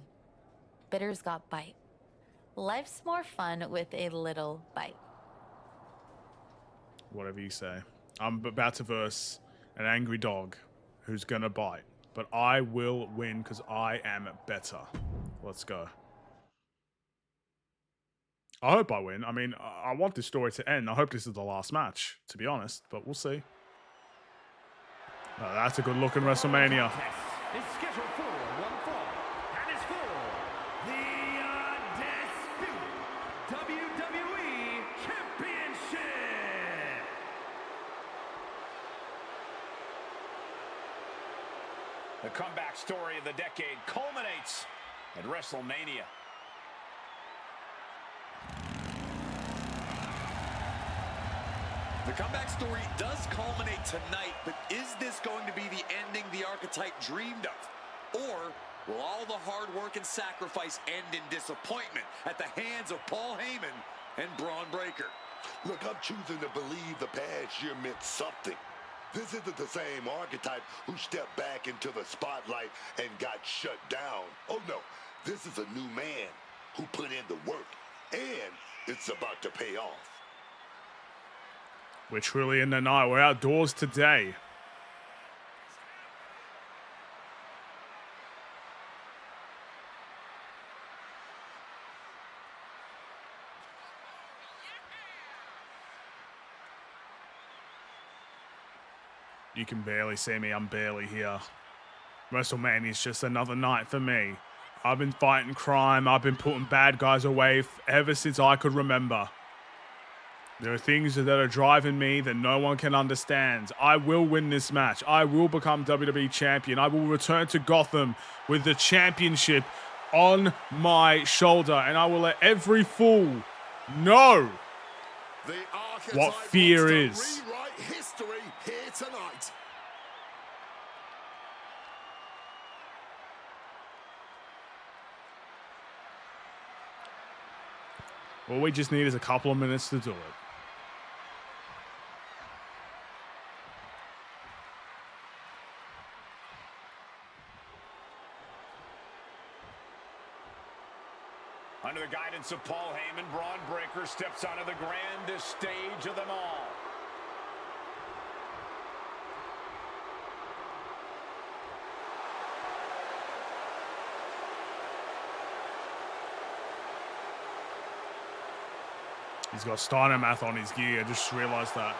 Bitter's got bite. Life's more fun with a little bite. Whatever you say. I'm about to verse an angry dog who's gonna bite. But I will win because I am better. Let's go. I hope I win. I mean, I want this story to end. I hope this is the last match, to be honest. But we'll see. That's a good look in WrestleMania. Is scheduled for one fall, and is for the Undisputed WWE Championship. The comeback story of the decade culminates at WrestleMania. The comeback story does culminate tonight, but is this going to be the ending the archetype dreamed of? Or will all the hard work and sacrifice end in disappointment at the hands of Paul Heyman and Braun Breaker? Look, I'm choosing to believe the past year meant something. This isn't the same archetype who stepped back into the spotlight and got shut down. Oh no, this is a new man who put in the work, and it's about to pay off. We're truly in the night. We're outdoors today. You can barely see me. I'm barely here. WrestleMania is just another night for me. I've been fighting crime. I've been putting bad guys away ever since I could remember. There are things that are driving me that no one can understand. I will win this match. I will become WWE champion. I will return to Gotham with the championship on my shoulder. And I will let every fool know what fear is. Rewrite history here tonight. All we just need is a couple of minutes to do it. Under the guidance of Paul Heyman, Braun Breaker steps onto the grandest stage of them all. He's got Steiner math on his gear. I just realized that.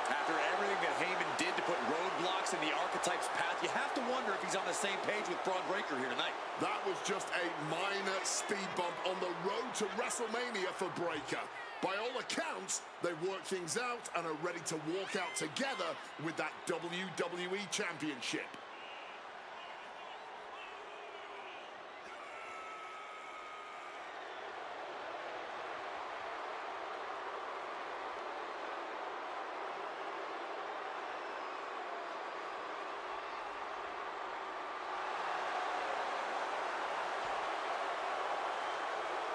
After everything that Heyman did to put roadblocks in the Archetype's path, you have to wonder if he's on the same page with Braun Breaker here tonight. That was just a minor speed bump on the road to WrestleMania for Breaker. By all accounts, they worked things out and are ready to walk out together with that WWE Championship.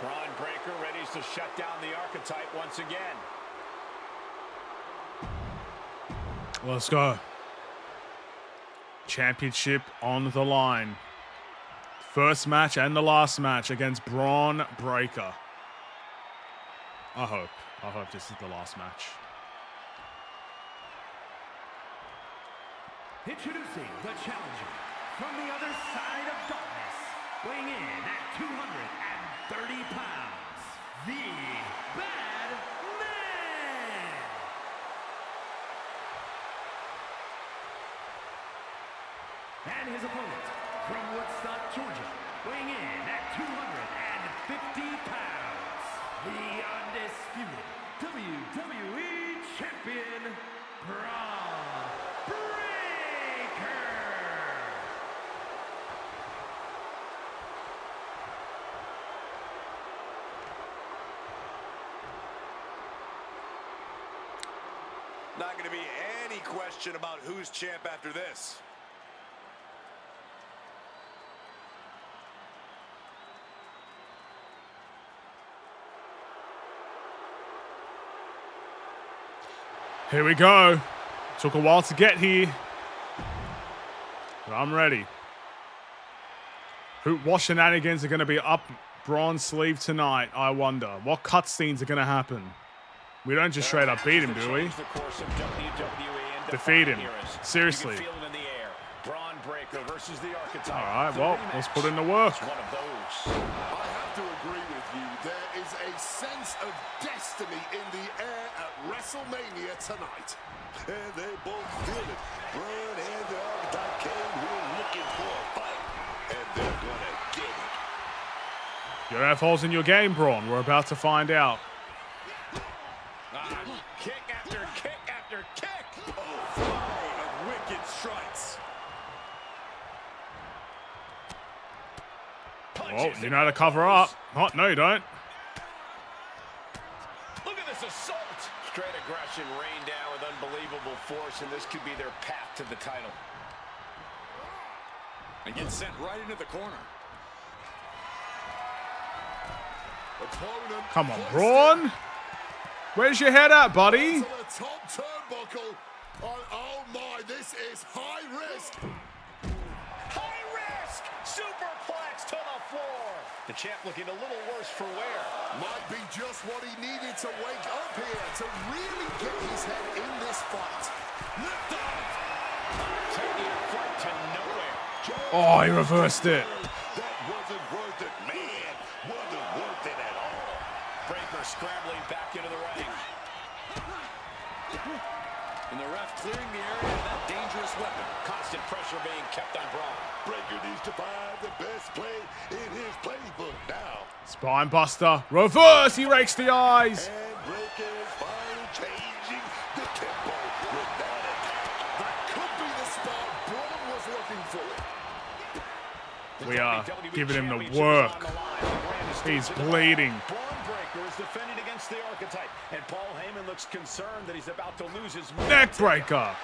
Braun Breaker ready to shut down the Archetype once again. Let's go. Championship on the line. First match and the last match against Braun Breaker. I hope this is the last match. Introducing the challenger from the other side of darkness, weighing in at 230 pounds, the Bad Man. And his opponent from Woodstock, Georgia, weighing in at 250 pounds, the undisputed WWE Champion, Braun Breaker. Not going to be any question about who's champ after this. Here we go. Took a while to get here, but I'm ready. What shenanigans are going to be up Braun's sleeve tonight, I wonder? What cutscenes are going to happen? We don't just straight up beat him, do we? Defeat him. Seriously. Braun Breaker versus the Archetype. All right, well, let's put in the work. I have to agree with you. There is a sense of destiny in the air at WrestleMania tonight. And they both feel it. Braun and the Archetype came here looking for a fight, and they're gonna get it. You don't have holes in your game, Braun. We're about to find out. Kick after kick after kick. Oh, flying of wicked strikes. Oh, you know how to cover up. Oh, no, you don't. Look at this assault. Straight aggression rained down with unbelievable force, and this could be their path to the title. And gets sent right into the corner. Opponent Come on, Braun. Where's your head at, buddy? to the top turnbuckle. Oh my, this is high risk. High risk! Superplex to the floor. The champ looking a little worse for wear. Might be just what he needed to wake up here to really get his head in this fight. Lift off. Taking a flight to nowhere. Oh, he reversed it. That wasn't worth it, man. Wasn't worth it at all. Breaker scrambling back into the ring. And the ref clearing the area of that dangerous weapon. Constant pressure being kept on Braun. Breaker needs to find the best play in his playbook now. Spine buster. Reverse. He rakes the eyes. And Breaker is finally changing the tempo with that attack. That could be the spot Braun was looking for. We are giving him the work. He's bleeding. Braun Breaker is defending against the Archetype, and Paul Heyman looks concerned that he's about to lose his Neck breaker.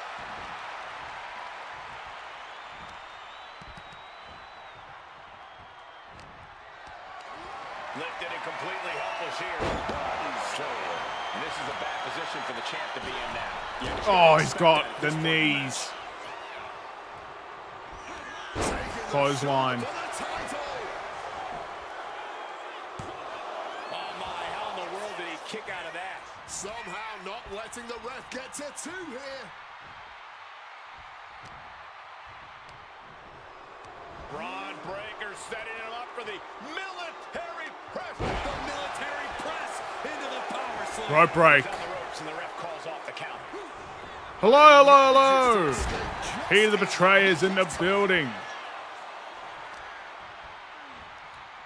Lifted and completely helpless here. And this is a bad position for the champ to be in now. Oh, he's got the knees. Clothesline. Kick out of that. Somehow not letting the ref get to two here. Braun Breaker setting him up for the military press. The military press into the power Rope break. Hello, hello, hello. Peter the Betrayer's in the building.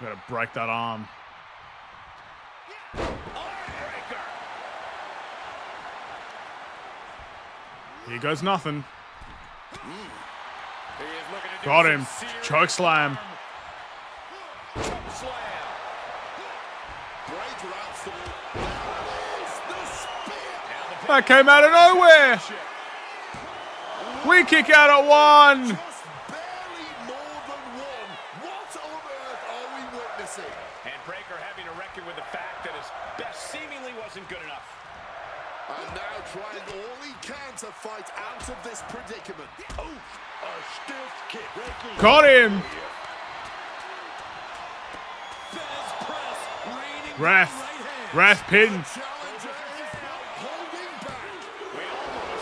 Gotta break that arm. Here goes nothing. Got him. Choke slam. That came out of nowhere. We kick out at one. And Breaker having to reckon with the fact that his best seemingly wasn't good enough. And now trying all he can to fight out of this predicament. Oh, a stiff kick. Got him. Ref pin.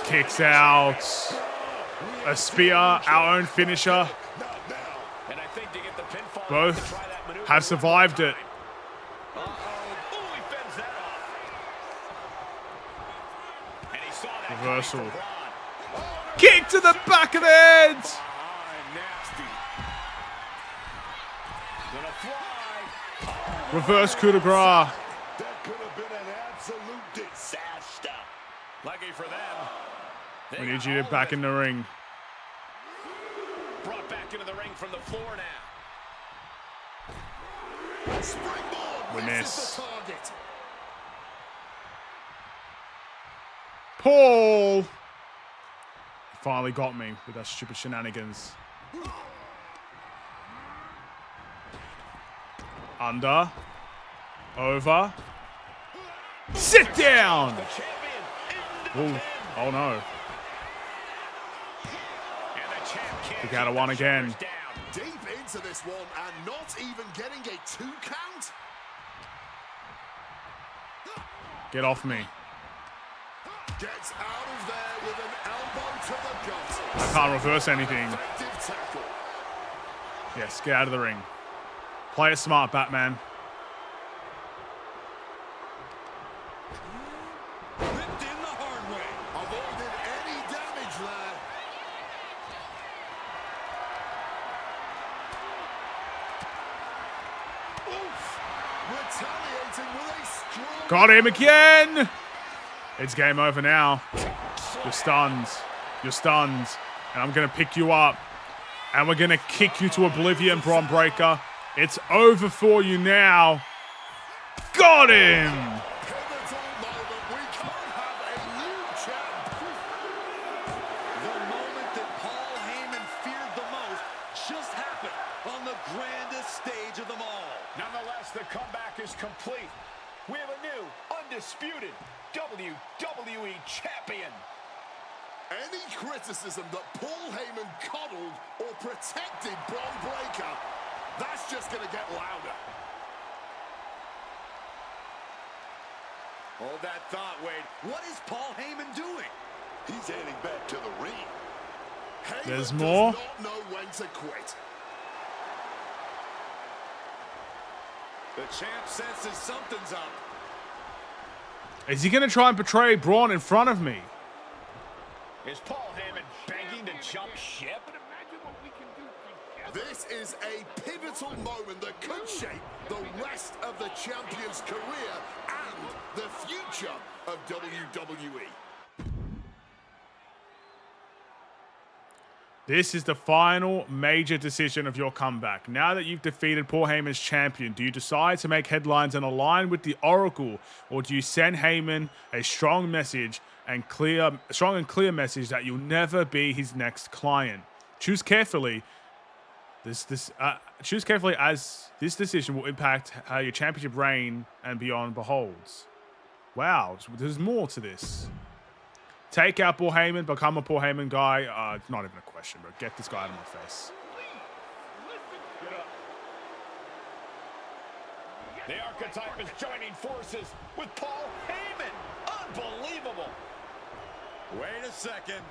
Kicks out. A spear, our own finisher. Both have survived it. Reversal. Kick to the back of the head. Reverse coup de grace. That could have been an absolute disaster. Lucky for them. We need you back in the ring. Brought back into the ring from the floor now. We miss. Paul finally got me with that stupid shenanigans. Under. Over. Sit down! Ooh. Oh no. Kick out of one again. Deep into this one and not even getting a 2 count. Get off me. Gets out of there with an elbow to the gut. I can't reverse anything. Yes, get out of the ring. Play it smart, Batman. Ripped in the hard way. Avoided any damage there. Oof. Retaliating with a strong... Got him again! It's game over now. You're stunned. You're stunned. And I'm going to pick you up. And we're going to kick you to oblivion, Braun Breaker. It's over for you now. Got him! Pivotal moment. We can't have a new champ. The moment that Paul Heyman feared the most just happened on the grandest stage of them all. Nonetheless, the comeback is complete. We have a new, undisputed WWE champion. Any criticism that Paul Heyman coddled or protected Braun Breaker, that's just going to get louder. Hold that thought, Wade. What is Paul Heyman doing? He's heading back to the ring. Heyman There's more. does not know when to quit. The champ senses something's up. Is he going to try and betray Braun in front of me? Is Paul Heyman begging to jump ship? This is a pivotal moment that could shape the rest of the champion's career and the future of WWE. This is the final major decision of your comeback. Now that you've defeated Paul Heyman's champion, do you decide to make headlines and align with the Oracle, or do you send Heyman a strong and clear message that you'll never be his next client? Choose carefully. Choose carefully, as this decision will impact how your championship reign and beyond beholds. Wow, there's more to this. Take out Paul Heyman, become a Paul Heyman guy. It's not even a question, bro. Get this guy out of my face. The Archetype is joining forces with Paul Heyman. Unbelievable. Wait a second.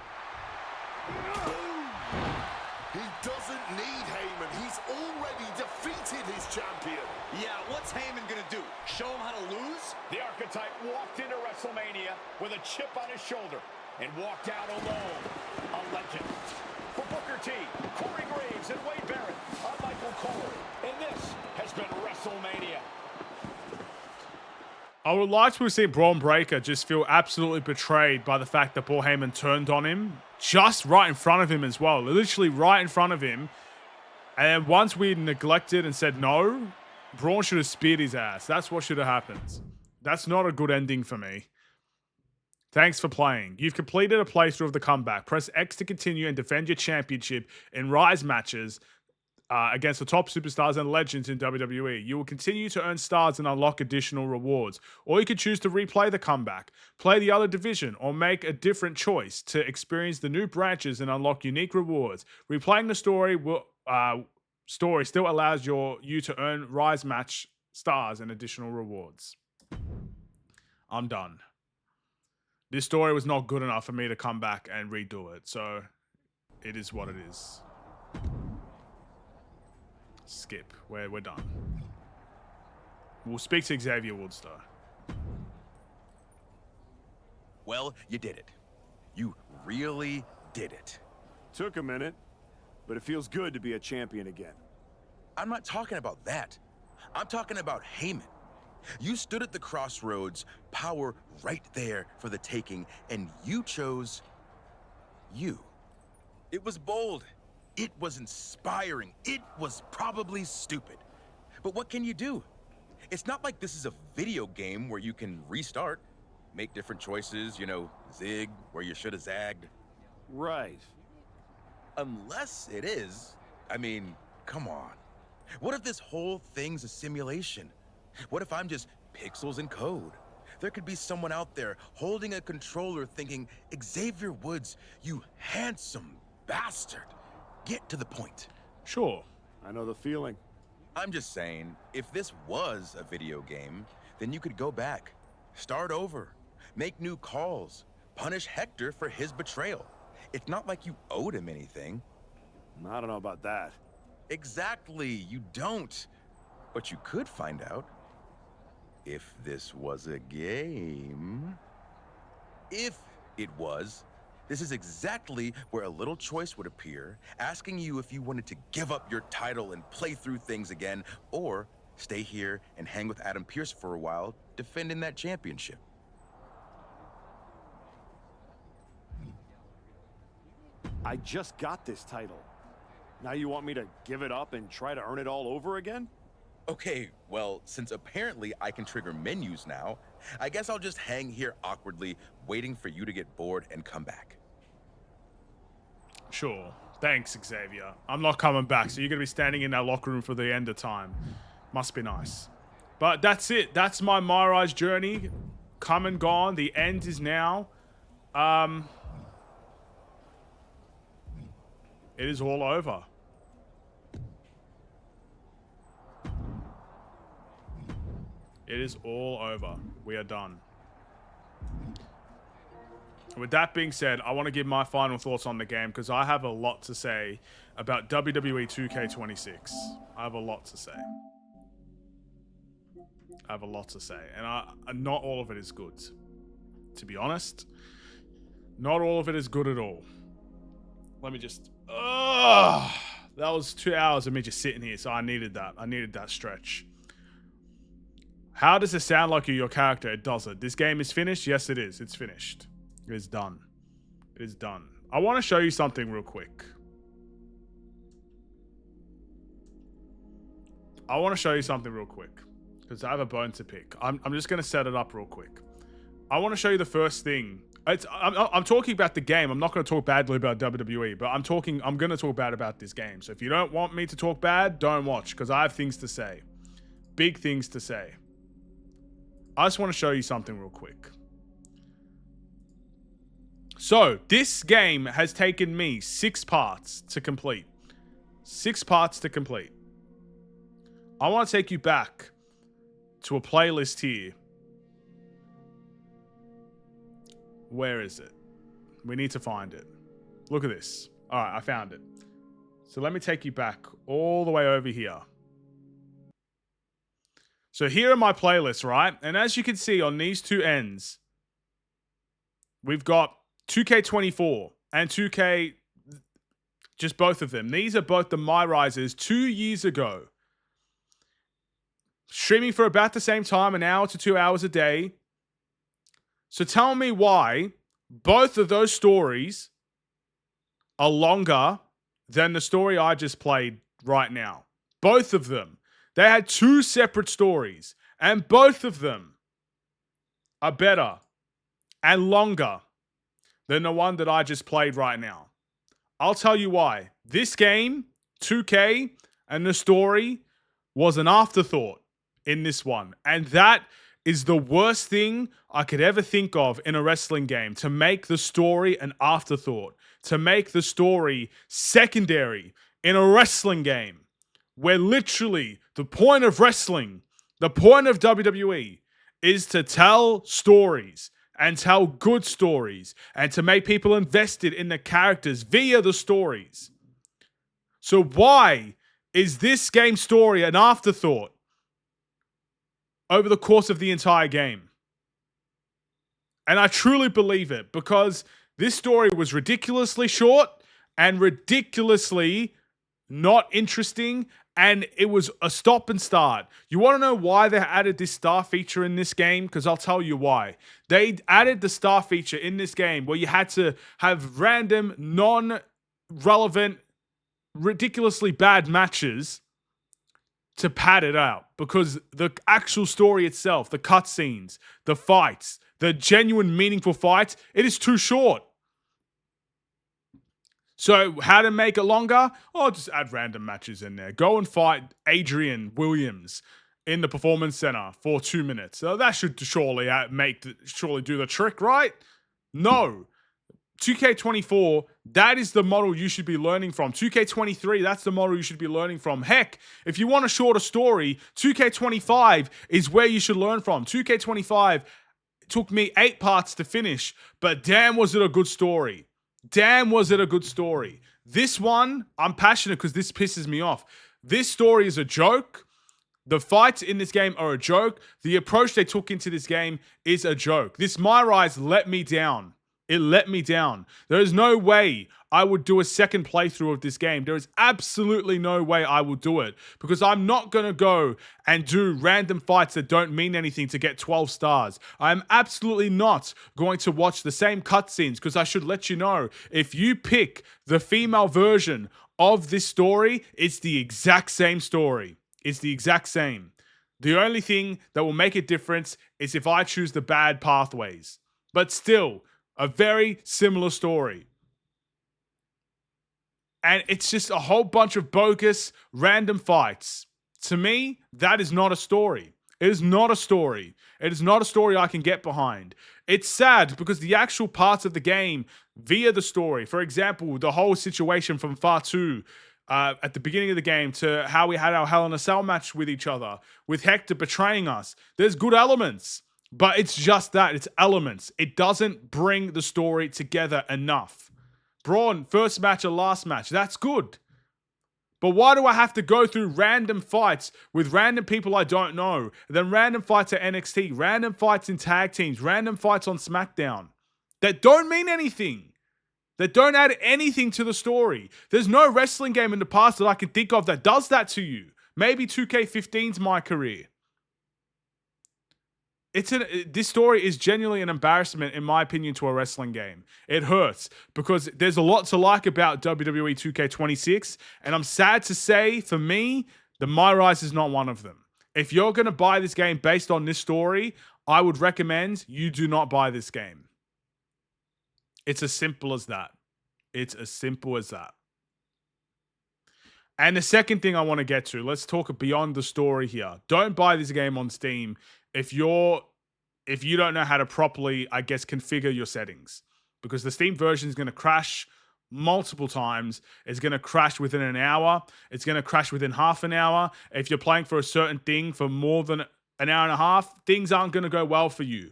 He doesn't need Heyman. He's already already defeated his champion. Yeah, what's Heyman gonna do? Show him how to lose? The Archetype walked into WrestleMania with a chip on his shoulder and walked out alone. A legend. For Booker T, Corey Graves, and Wade Barrett, I'm Michael Cole, and this has been WrestleMania. I would like to have seen Braun Breaker just feel absolutely betrayed by the fact that Paul Heyman turned on him just right in front of him as well. Literally right in front of him. And once we neglected and said no, Braun should have speared his ass. That's what should have happened. That's not a good ending for me. Thanks for playing. You've completed a playthrough of the comeback. Press X to continue and defend your championship in Rise matches against the top superstars and legends in WWE. You will continue to earn stars and unlock additional rewards. Or you could choose to replay the comeback, play the other division, or make a different choice to experience the new branches and unlock unique rewards. Replaying the story still allows you to earn Rise match stars and additional rewards. I'm done. This story was not good enough for me to come back and redo it, so it is what it is. Skip. We're done. We'll speak to Xavier Woods, though. Well, you did it. You really did it. Took a minute, but it feels good to be a champion again. I'm not talking about that. I'm talking about Heyman. You stood at the crossroads, power right there for the taking, and you chose you. It was bold. It was inspiring. It was probably stupid. But what can you do? It's not like this is a video game where you can restart, make different choices, zig where you should have zagged. Right. Unless it is. I mean, come on. What if this whole thing's a simulation? What if I'm just pixels and code? There could be someone out there holding a controller thinking, Xavier Woods, you handsome bastard. Get to the point. Sure. I know the feeling. I'm just saying, if this was a video game, then you could go back, start over, make new calls, punish Hector for his betrayal. It's not like you owed him anything. I don't know about that. Exactly, you don't. But you could find out if this was a game. If it was, this is exactly where a little choice would appear, asking you if you wanted to give up your title and play through things again, or stay here and hang with Adam Pearce for a while, defending that championship. I just got this title. Now you want me to give it up and try to earn it all over again? Okay, well, since apparently I can trigger menus now, I guess I'll just hang here awkwardly, waiting for you to get bored and come back. Sure. Thanks, Xavier. I'm not coming back, so you're going to be standing in that locker room for the end of time. Must be nice. But that's it. That's my MyRise journey. Come and gone. The end is now. It is all over. It is all over. We are done. With that being said, I want to give my final thoughts on the game because I have a lot to say about WWE 2K26. I have a lot to say. And not all of it is good. To be honest, not all of it is good at all. Let me just... that was 2 hours of me just sitting here, so I needed that. I needed that stretch. How does it sound like your character? It doesn't. This game is finished? Yes, it is. It's finished. It is done. It is done. I want to show you something real quick. Because I have a bone to pick. I'm just going to set it up real quick. I want to show you the first thing. I'm talking about the game. I'm not going to talk badly about WWE, but I'm going to talk bad about this game. So if you don't want me to talk bad, don't watch, because I have things to say. Big things to say. I just want to show you something real quick. So, this game has taken me 6 parts to complete. 6 parts to complete. I want to take you back to a playlist here. Where is it? We need to find it. Look at this. All right, I found it. So let me take you back all the way over here. So here are my playlists, right? And as you can see on these two ends, we've got 2K24 and 2K, just both of them. These are both the MyRises 2 years ago. Streaming for about the same time, an hour to 2 hours a day. So tell me why both of those stories are longer than the story I just played right now. Both of them. They had two separate stories, and both of them are better and longer than the one that I just played right now. I'll tell you why. This game, 2K, and the story was an afterthought in this one. And that is the worst thing I could ever think of in a wrestling game, to make the story an afterthought, to make the story secondary in a wrestling game, where literally the point of wrestling, the point of WWE, is to tell stories and tell good stories and to make people invested in the characters via the stories. So why is this game story an afterthought over the course of the entire game? And I truly believe it, because this story was ridiculously short and ridiculously not interesting, and it was a stop and start. You want to know why they added this star feature in this game? Because I'll tell you why. They added the star feature in this game where you had to have random, non-relevant, ridiculously bad matches to pad it out, because the actual story itself, the cutscenes, the fights, the genuine meaningful fights, it is too short. So how to make it longer? Oh, just add random matches in there. Go and fight Adrian Williams in the Performance Center for 2 minutes. So that should surely do the trick, right? No. 2K24, that is the model you should be learning from. 2K23, that's the model you should be learning from. Heck, if you want a shorter story, 2K25 is where you should learn from. 2K25 took me 8 parts to finish, but damn was it a good story. Damn was it a good story. This one, I'm passionate because this pisses me off. This story is a joke. The fights in this game are a joke. The approach they took into this game is a joke. This MyRise let me down. It let me down. There is no way I would do a second playthrough of this game. There is absolutely no way I will do it, because I'm not going to go and do random fights that don't mean anything to get 12 stars. I'm absolutely not going to watch the same cutscenes, because I should let you know, if you pick the female version of this story, it's the exact same story. It's the exact same. The only thing that will make a difference is if I choose the bad pathways. But still, a very similar story. And it's just a whole bunch of bogus, random fights. To me, that is not a story. It is not a story. It is not a story I can get behind. It's sad because the actual parts of the game via the story, for example, the whole situation from Fatu at the beginning of the game to how we had our Hell in a Cell match with each other, with Hector betraying us, there's good elements. But it's just that. It's elements. It doesn't bring the story together enough. Braun, first match or last match, that's good. But why do I have to go through random fights with random people I don't know, then random fights at NXT, random fights in tag teams, random fights on SmackDown that don't mean anything, that don't add anything to the story? There's no wrestling game in the past that I can think of that does that to you. Maybe 2K15's my career. This story is genuinely an embarrassment, in my opinion, to a wrestling game. It hurts because there's a lot to like about WWE 2K26, and I'm sad to say, for me, the MyRise is not one of them. If you're going to buy this game based on this story, I would recommend you do not buy this game. It's as simple as that. It's as simple as that. And the second thing I want to get to, let's talk beyond the story here. Don't buy this game on Steam if you don't know how to properly, I guess, configure your settings, because the Steam version is going to crash multiple times. It's going to crash within an hour. It's going to crash within half an hour. If you're playing for a certain thing for more than an hour and a half, things aren't going to go well for you.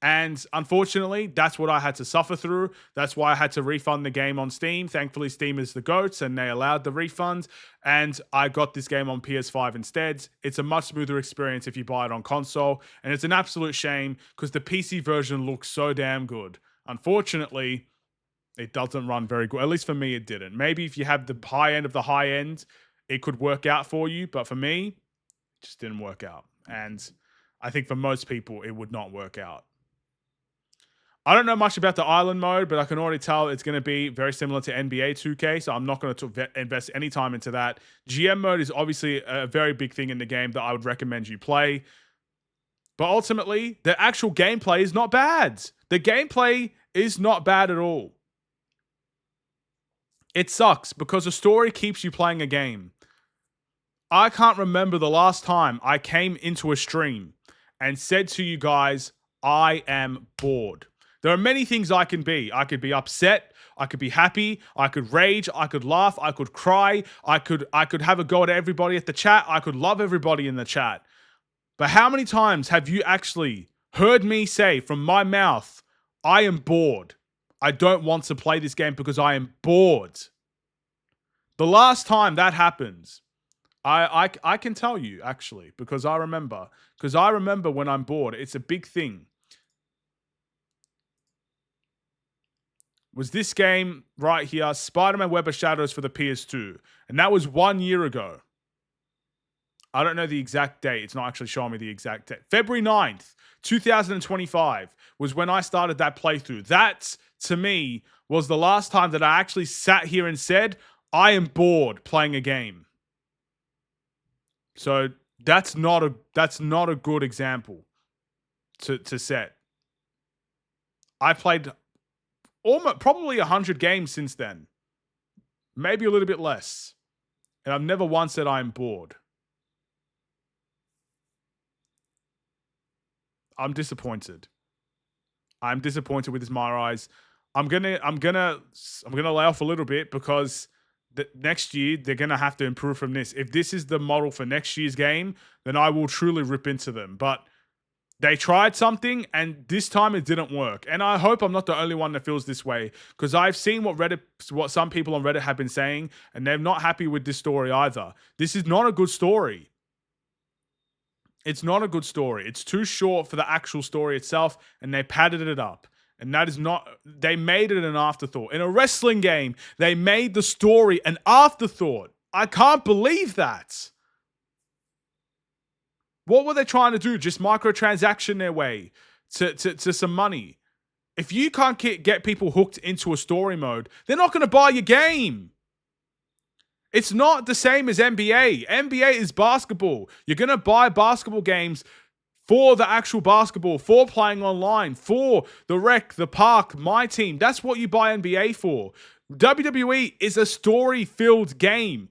And unfortunately, that's what I had to suffer through. That's why I had to refund the game on Steam. Thankfully, Steam is the GOATs and they allowed the refund. And I got this game on PS5 instead. It's a much smoother experience if you buy it on console. And it's an absolute shame because the PC version looks so damn good. Unfortunately, it doesn't run very good. At least for me, it didn't. Maybe if you have the high end of the high end, it could work out for you. But for me, it just didn't work out. And I think for most people, it would not work out. I don't know much about the island mode, but I can already tell it's going to be very similar to NBA 2K, so I'm not going to invest any time into that. GM mode is obviously a very big thing in the game that I would recommend you play. But ultimately, the actual gameplay is not bad. The gameplay is not bad at all. It sucks because the story keeps you playing a game. I can't remember the last time I came into a stream and said to you guys, I am bored. There are many things I can be. I could be upset. I could be happy. I could rage. I could laugh. I could cry. I could have a go at everybody at the chat. I could love everybody in the chat. But how many times have you actually heard me say from my mouth, I am bored. I don't want to play this game because I am bored. The last time that happens, I can tell you actually because I remember. Because I remember when I'm bored. It's a big thing. Was this game right here, Spider-Man Web of Shadows for the PS2. And that was 1 year ago. I don't know the exact date. It's not actually showing me the exact date. February 9th, 2025 was when I started that playthrough. That, to me, was the last time that I actually sat here and said, I am bored playing a game. So that's not a good example to set. I played almost probably 100 games since then. Maybe a little bit less. And I've never once said I'm bored. I'm disappointed. I'm disappointed with this MyRise. I'm gonna lay off a little bit because next year they're gonna have to improve from this. If this is the model for next year's game, then I will truly rip into them. But they tried something and this time it didn't work. And I hope I'm not the only one that feels this way because I've seen what some people on Reddit have been saying and they're not happy with this story either. This is not a good story. It's not a good story. It's too short for the actual story itself and they padded it up. And that is not, they made it an afterthought. In a wrestling game, they made the story an afterthought. I can't believe that. What were they trying to do? Just microtransaction their way to some money. If you can't get people hooked into a story mode, they're not going to buy your game. It's not the same as NBA. NBA is basketball. You're going to buy basketball games for the actual basketball, for playing online, for the rec, the park, my team. That's what you buy NBA for. WWE is a story-filled game.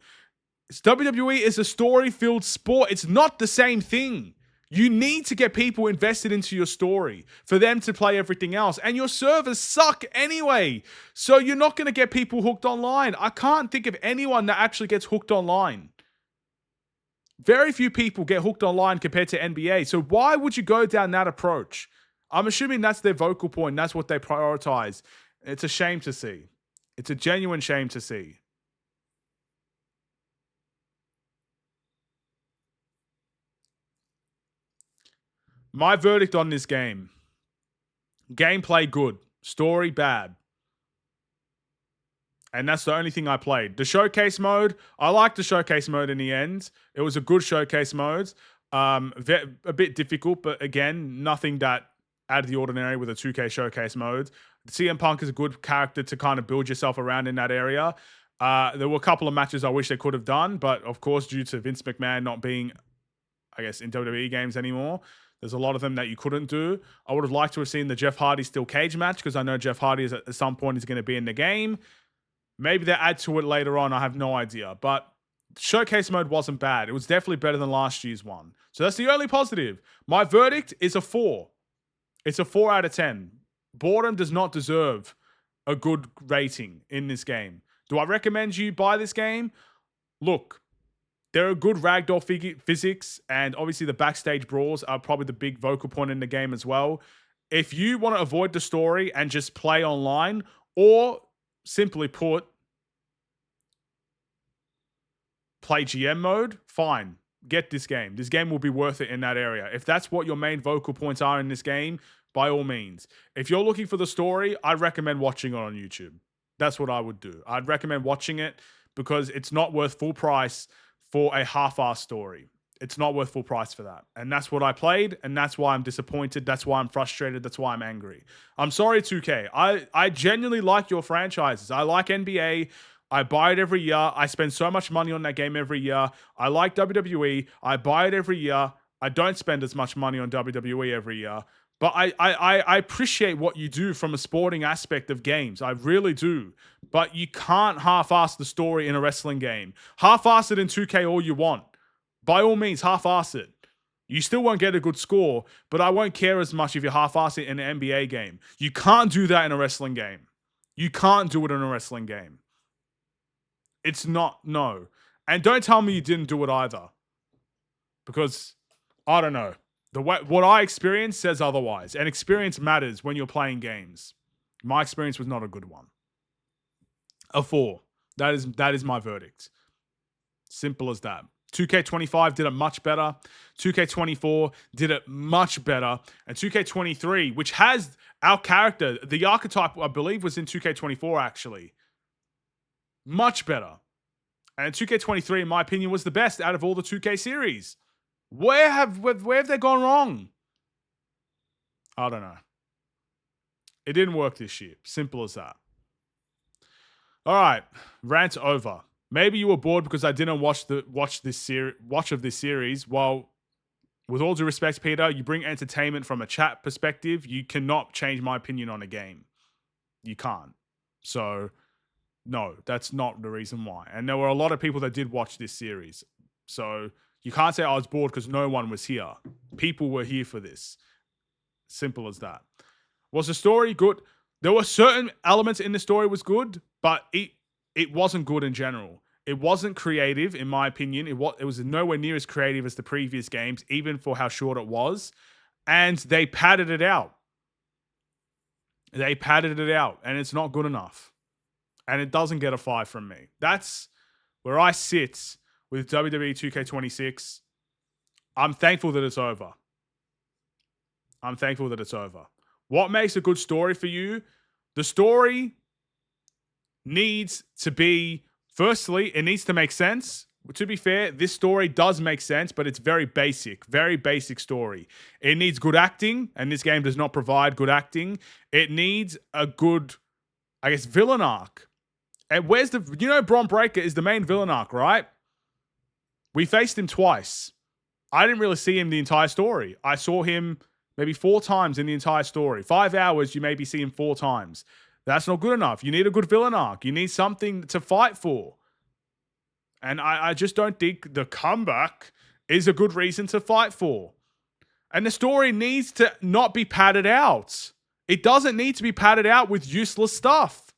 WWE is a story-filled sport. It's not the same thing. You need to get people invested into your story for them to play everything else. And your servers suck anyway. So you're not going to get people hooked online. I can't think of anyone that actually gets hooked online. Very few people get hooked online compared to NBA. So why would you go down that approach? I'm assuming that's their vocal point. That's what they prioritize. It's a shame to see. It's a genuine shame to see. My verdict on this game. Gameplay good. Story bad. And that's the only thing I played. The showcase mode, I liked the showcase mode in the end. It was a good showcase mode. A bit difficult, but again, nothing that out of the ordinary with a 2K showcase mode. CM Punk is a good character to kind of build yourself around in that area. There were a couple of matches I wish they could have done, but of course, due to Vince McMahon not being, I guess, in WWE games anymore, there's a lot of them that you couldn't do. I would have liked to have seen the Jeff Hardy steel cage match because I know Jeff Hardy is at some point is going to be in the game. Maybe they'll add to it later on. I have no idea. But showcase mode wasn't bad. It was definitely better than last year's one. So that's the only positive. My verdict is a 4. It's a 4 out of 10. Boredom does not deserve a good rating in this game. Do I recommend you buy this game? Look, there are good ragdoll physics, and obviously the backstage brawls are probably the big vocal point in the game as well. if you want to avoid the story and just play online, or simply put, play GM mode, fine. Get this game. This game will be worth it in that area. If that's what your main vocal points are in this game, by all means. If you're looking for the story, I'd recommend watching it on YouTube. That's what I would do. I'd recommend watching it because it's not worth full price for a half-assed story. It's not worth full price for that. And that's what I played, and that's why I'm disappointed. That's why I'm frustrated. That's why I'm angry. I'm sorry, 2K. I genuinely like your franchises. I like NBA. I buy it every year. I spend so much money on that game every year. I like WWE. I buy it every year. I don't spend as much money on WWE every year. But I appreciate what you do from a sporting aspect of games. I really do. But you can't half-ass the story in a wrestling game. Half-ass it in 2K all you want. By all means, half-ass it. You still won't get a good score, but I won't care as much if you half-ass it in an NBA game. You can't do that in a wrestling game. You can't do it in a wrestling game. It's not, no. And don't tell me you didn't do it either. Because, I don't know. What I experienced says otherwise. And experience matters when you're playing games. My experience was not a good one. A 4. That is my verdict. Simple as that. 2K25 did it much better. 2K24 did it much better. And 2K23, which has our character, the archetype, I believe, was in 2K24 actually. Much better. And 2K23, in my opinion, was the best out of all the 2K series. Where have they gone wrong? I don't know. It didn't work this year. Simple as that. All right, rant over. Maybe you were bored because I didn't watch of this series. Well, with all due respect, Peter, you bring entertainment from a chat perspective. You cannot change my opinion on a game. You can't. So, no, that's not the reason why. And there were a lot of people that did watch this series. So, you can't say I was bored because no one was here. People were here for this. Simple as that. Was the story good? There were certain elements in the story was good, but it wasn't good in general. It wasn't creative, in my opinion. It was nowhere near as creative as the previous games, even for how short it was. And they padded it out. They padded it out, and it's not good enough. And it doesn't get a 5 from me. That's where I sit with WWE2K26. I'm thankful that it's over. I'm thankful that it's over. What makes a good story for you? The story needs to be, firstly, it needs to make sense. To be fair, this story does make sense, but it's very basic story. It needs good acting, and this game does not provide good acting. It needs a good, villain arc. And Braun Breaker is the main villain arc, right? We faced him twice. I didn't really see him the entire story. I saw him maybe 4 times in the entire story. 5 hours, you maybe see him 4 times. That's not good enough. You need a good villain arc. You need something to fight for. And I just don't think the comeback is a good reason to fight for. And the story needs to not be padded out. It doesn't need to be padded out with useless stuff.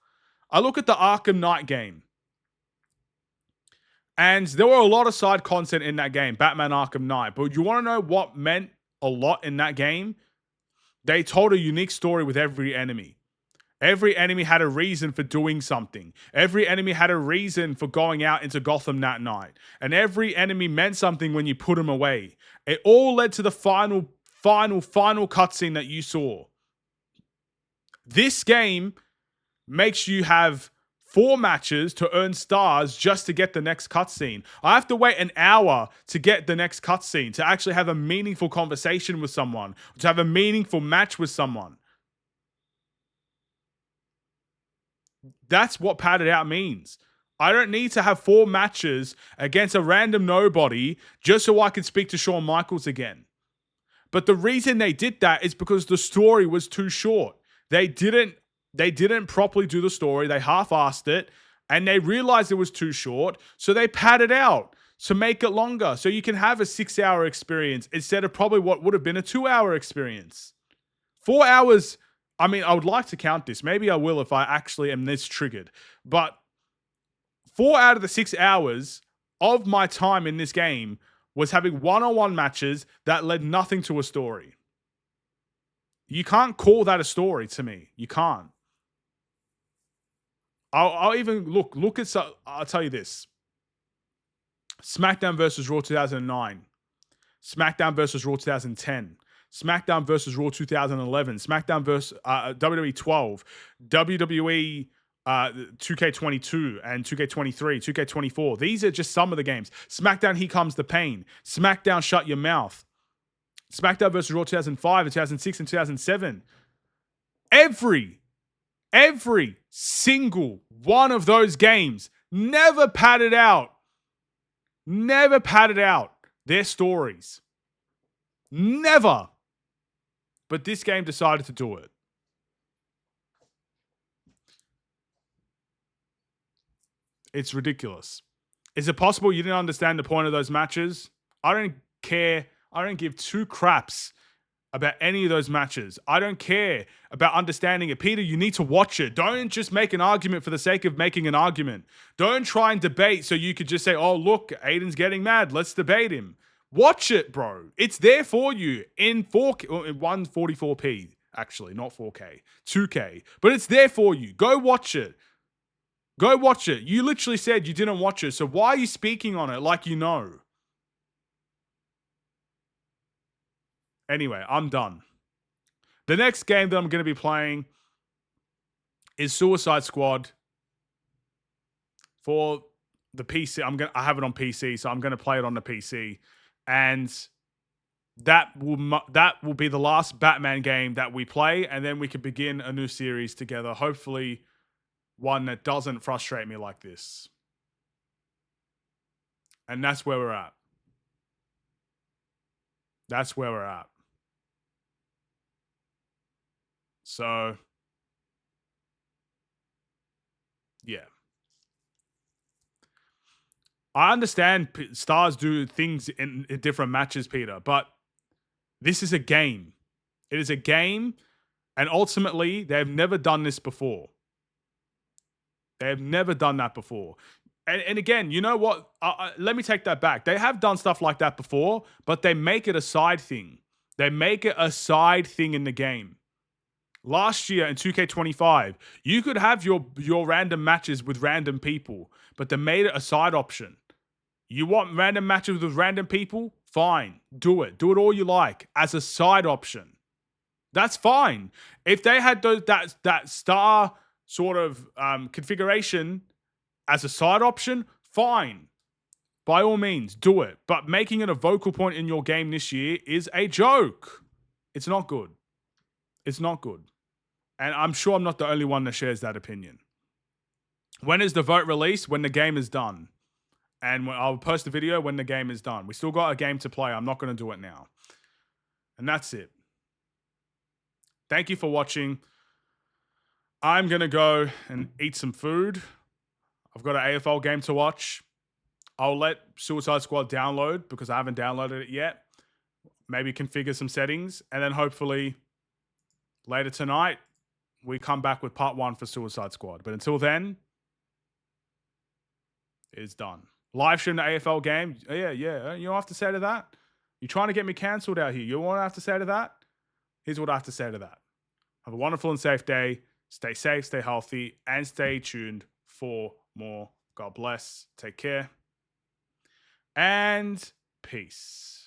I look at the Arkham Knight game. And there were a lot of side content in that game, Batman Arkham Knight. But you want to know what meant a lot in that game? They told a unique story with every enemy. Every enemy had a reason for doing something. Every enemy had a reason for going out into Gotham that night. And every enemy meant something when you put them away. It all led to the final cutscene that you saw. This game makes you have 4 matches to earn stars just to get the next cutscene. I have to wait an hour to get the next cutscene, to actually have a meaningful conversation with someone, to have a meaningful match with someone. That's what padded out means. I don't need to have 4 matches against a random nobody just so I can speak to Shawn Michaels again. But the reason they did that is because the story was too short. They didn't properly do the story. They half-assed it, and they realized it was too short, so they padded out to make it longer, so you can have a 6-hour experience instead of probably what would have been a 2-hour experience. 4 hours. I mean, I would like to count this. Maybe I will if I actually am this triggered. But 4 out of the 6 hours of my time in this game was having one-on-one matches that led nothing to a story. You can't call that a story to me. You can't. I'll even look at. I'll tell you this: SmackDown versus Raw 2009, SmackDown versus Raw 2010, SmackDown versus Raw 2011, SmackDown versus WWE 12, WWE 2K22 and 2K23, 2K24. These are just some of the games. SmackDown Here Comes the Pain, SmackDown Shut Your Mouth, SmackDown versus Raw 2005 and 2006 and 2007. Every single one of those games never padded out their stories. Never. But this game decided to do it. It's ridiculous. Is it possible you didn't understand the point of those matches? I don't care. I don't give two craps about any of those matches. I don't care about understanding it. Peter, you need to watch it. Don't just make an argument for the sake of making an argument. Don't try and debate so you could just say, oh, look, Aiden's getting mad. Let's debate him. Watch it, bro. It's there for you in 4K, in 144p, actually, not 4K, 2K. But it's there for you. Go watch it. Go watch it. You literally said you didn't watch it, so why are you speaking on it like you know? Anyway, I'm done. The next game that I'm going to be playing is Suicide Squad for the PC. I have it on PC, so I'm going to play it on the PC, and that will be the last Batman game that we play, and then we can begin a new series together. Hopefully, one that doesn't frustrate me like this. And that's where we're at. That's where we're at. So, yeah. I understand stars do things in different matches, Peter, but this is a game. It is a game, and ultimately, they've never done this before. They have never done that before. And again, you know what? Let me take that back. They have done stuff like that before, but they make it a side thing. They make it a side thing in the game. Last year in 2K25, you could have your random matches with random people, but they made it a side option. You want random matches with random people? Fine. Do it. Do it all you like as a side option. That's fine. If they had that star sort of configuration as a side option, fine. By all means, do it. But making it a vocal point in your game this year is a joke. It's not good. It's not good. And I'm sure I'm not the only one that shares that opinion. When is the vote released? When the game is done. And I'll post a video when the game is done. We still got a game to play. I'm not going to do it now. And that's it. Thank you for watching. I'm going to go and eat some food. I've got an AFL game to watch. I'll let Suicide Squad download because I haven't downloaded it yet. Maybe configure some settings. And then hopefully later tonight, we come back with part 1 for Suicide Squad. But until then, it's done. Live stream the AFL game. Yeah. You don't have to say to that. You're trying to get me cancelled out here. You know what I have to say to that? Here's what I have to say to that. Have a wonderful and safe day. Stay safe, stay healthy, and stay tuned for more. God bless. Take care. And peace.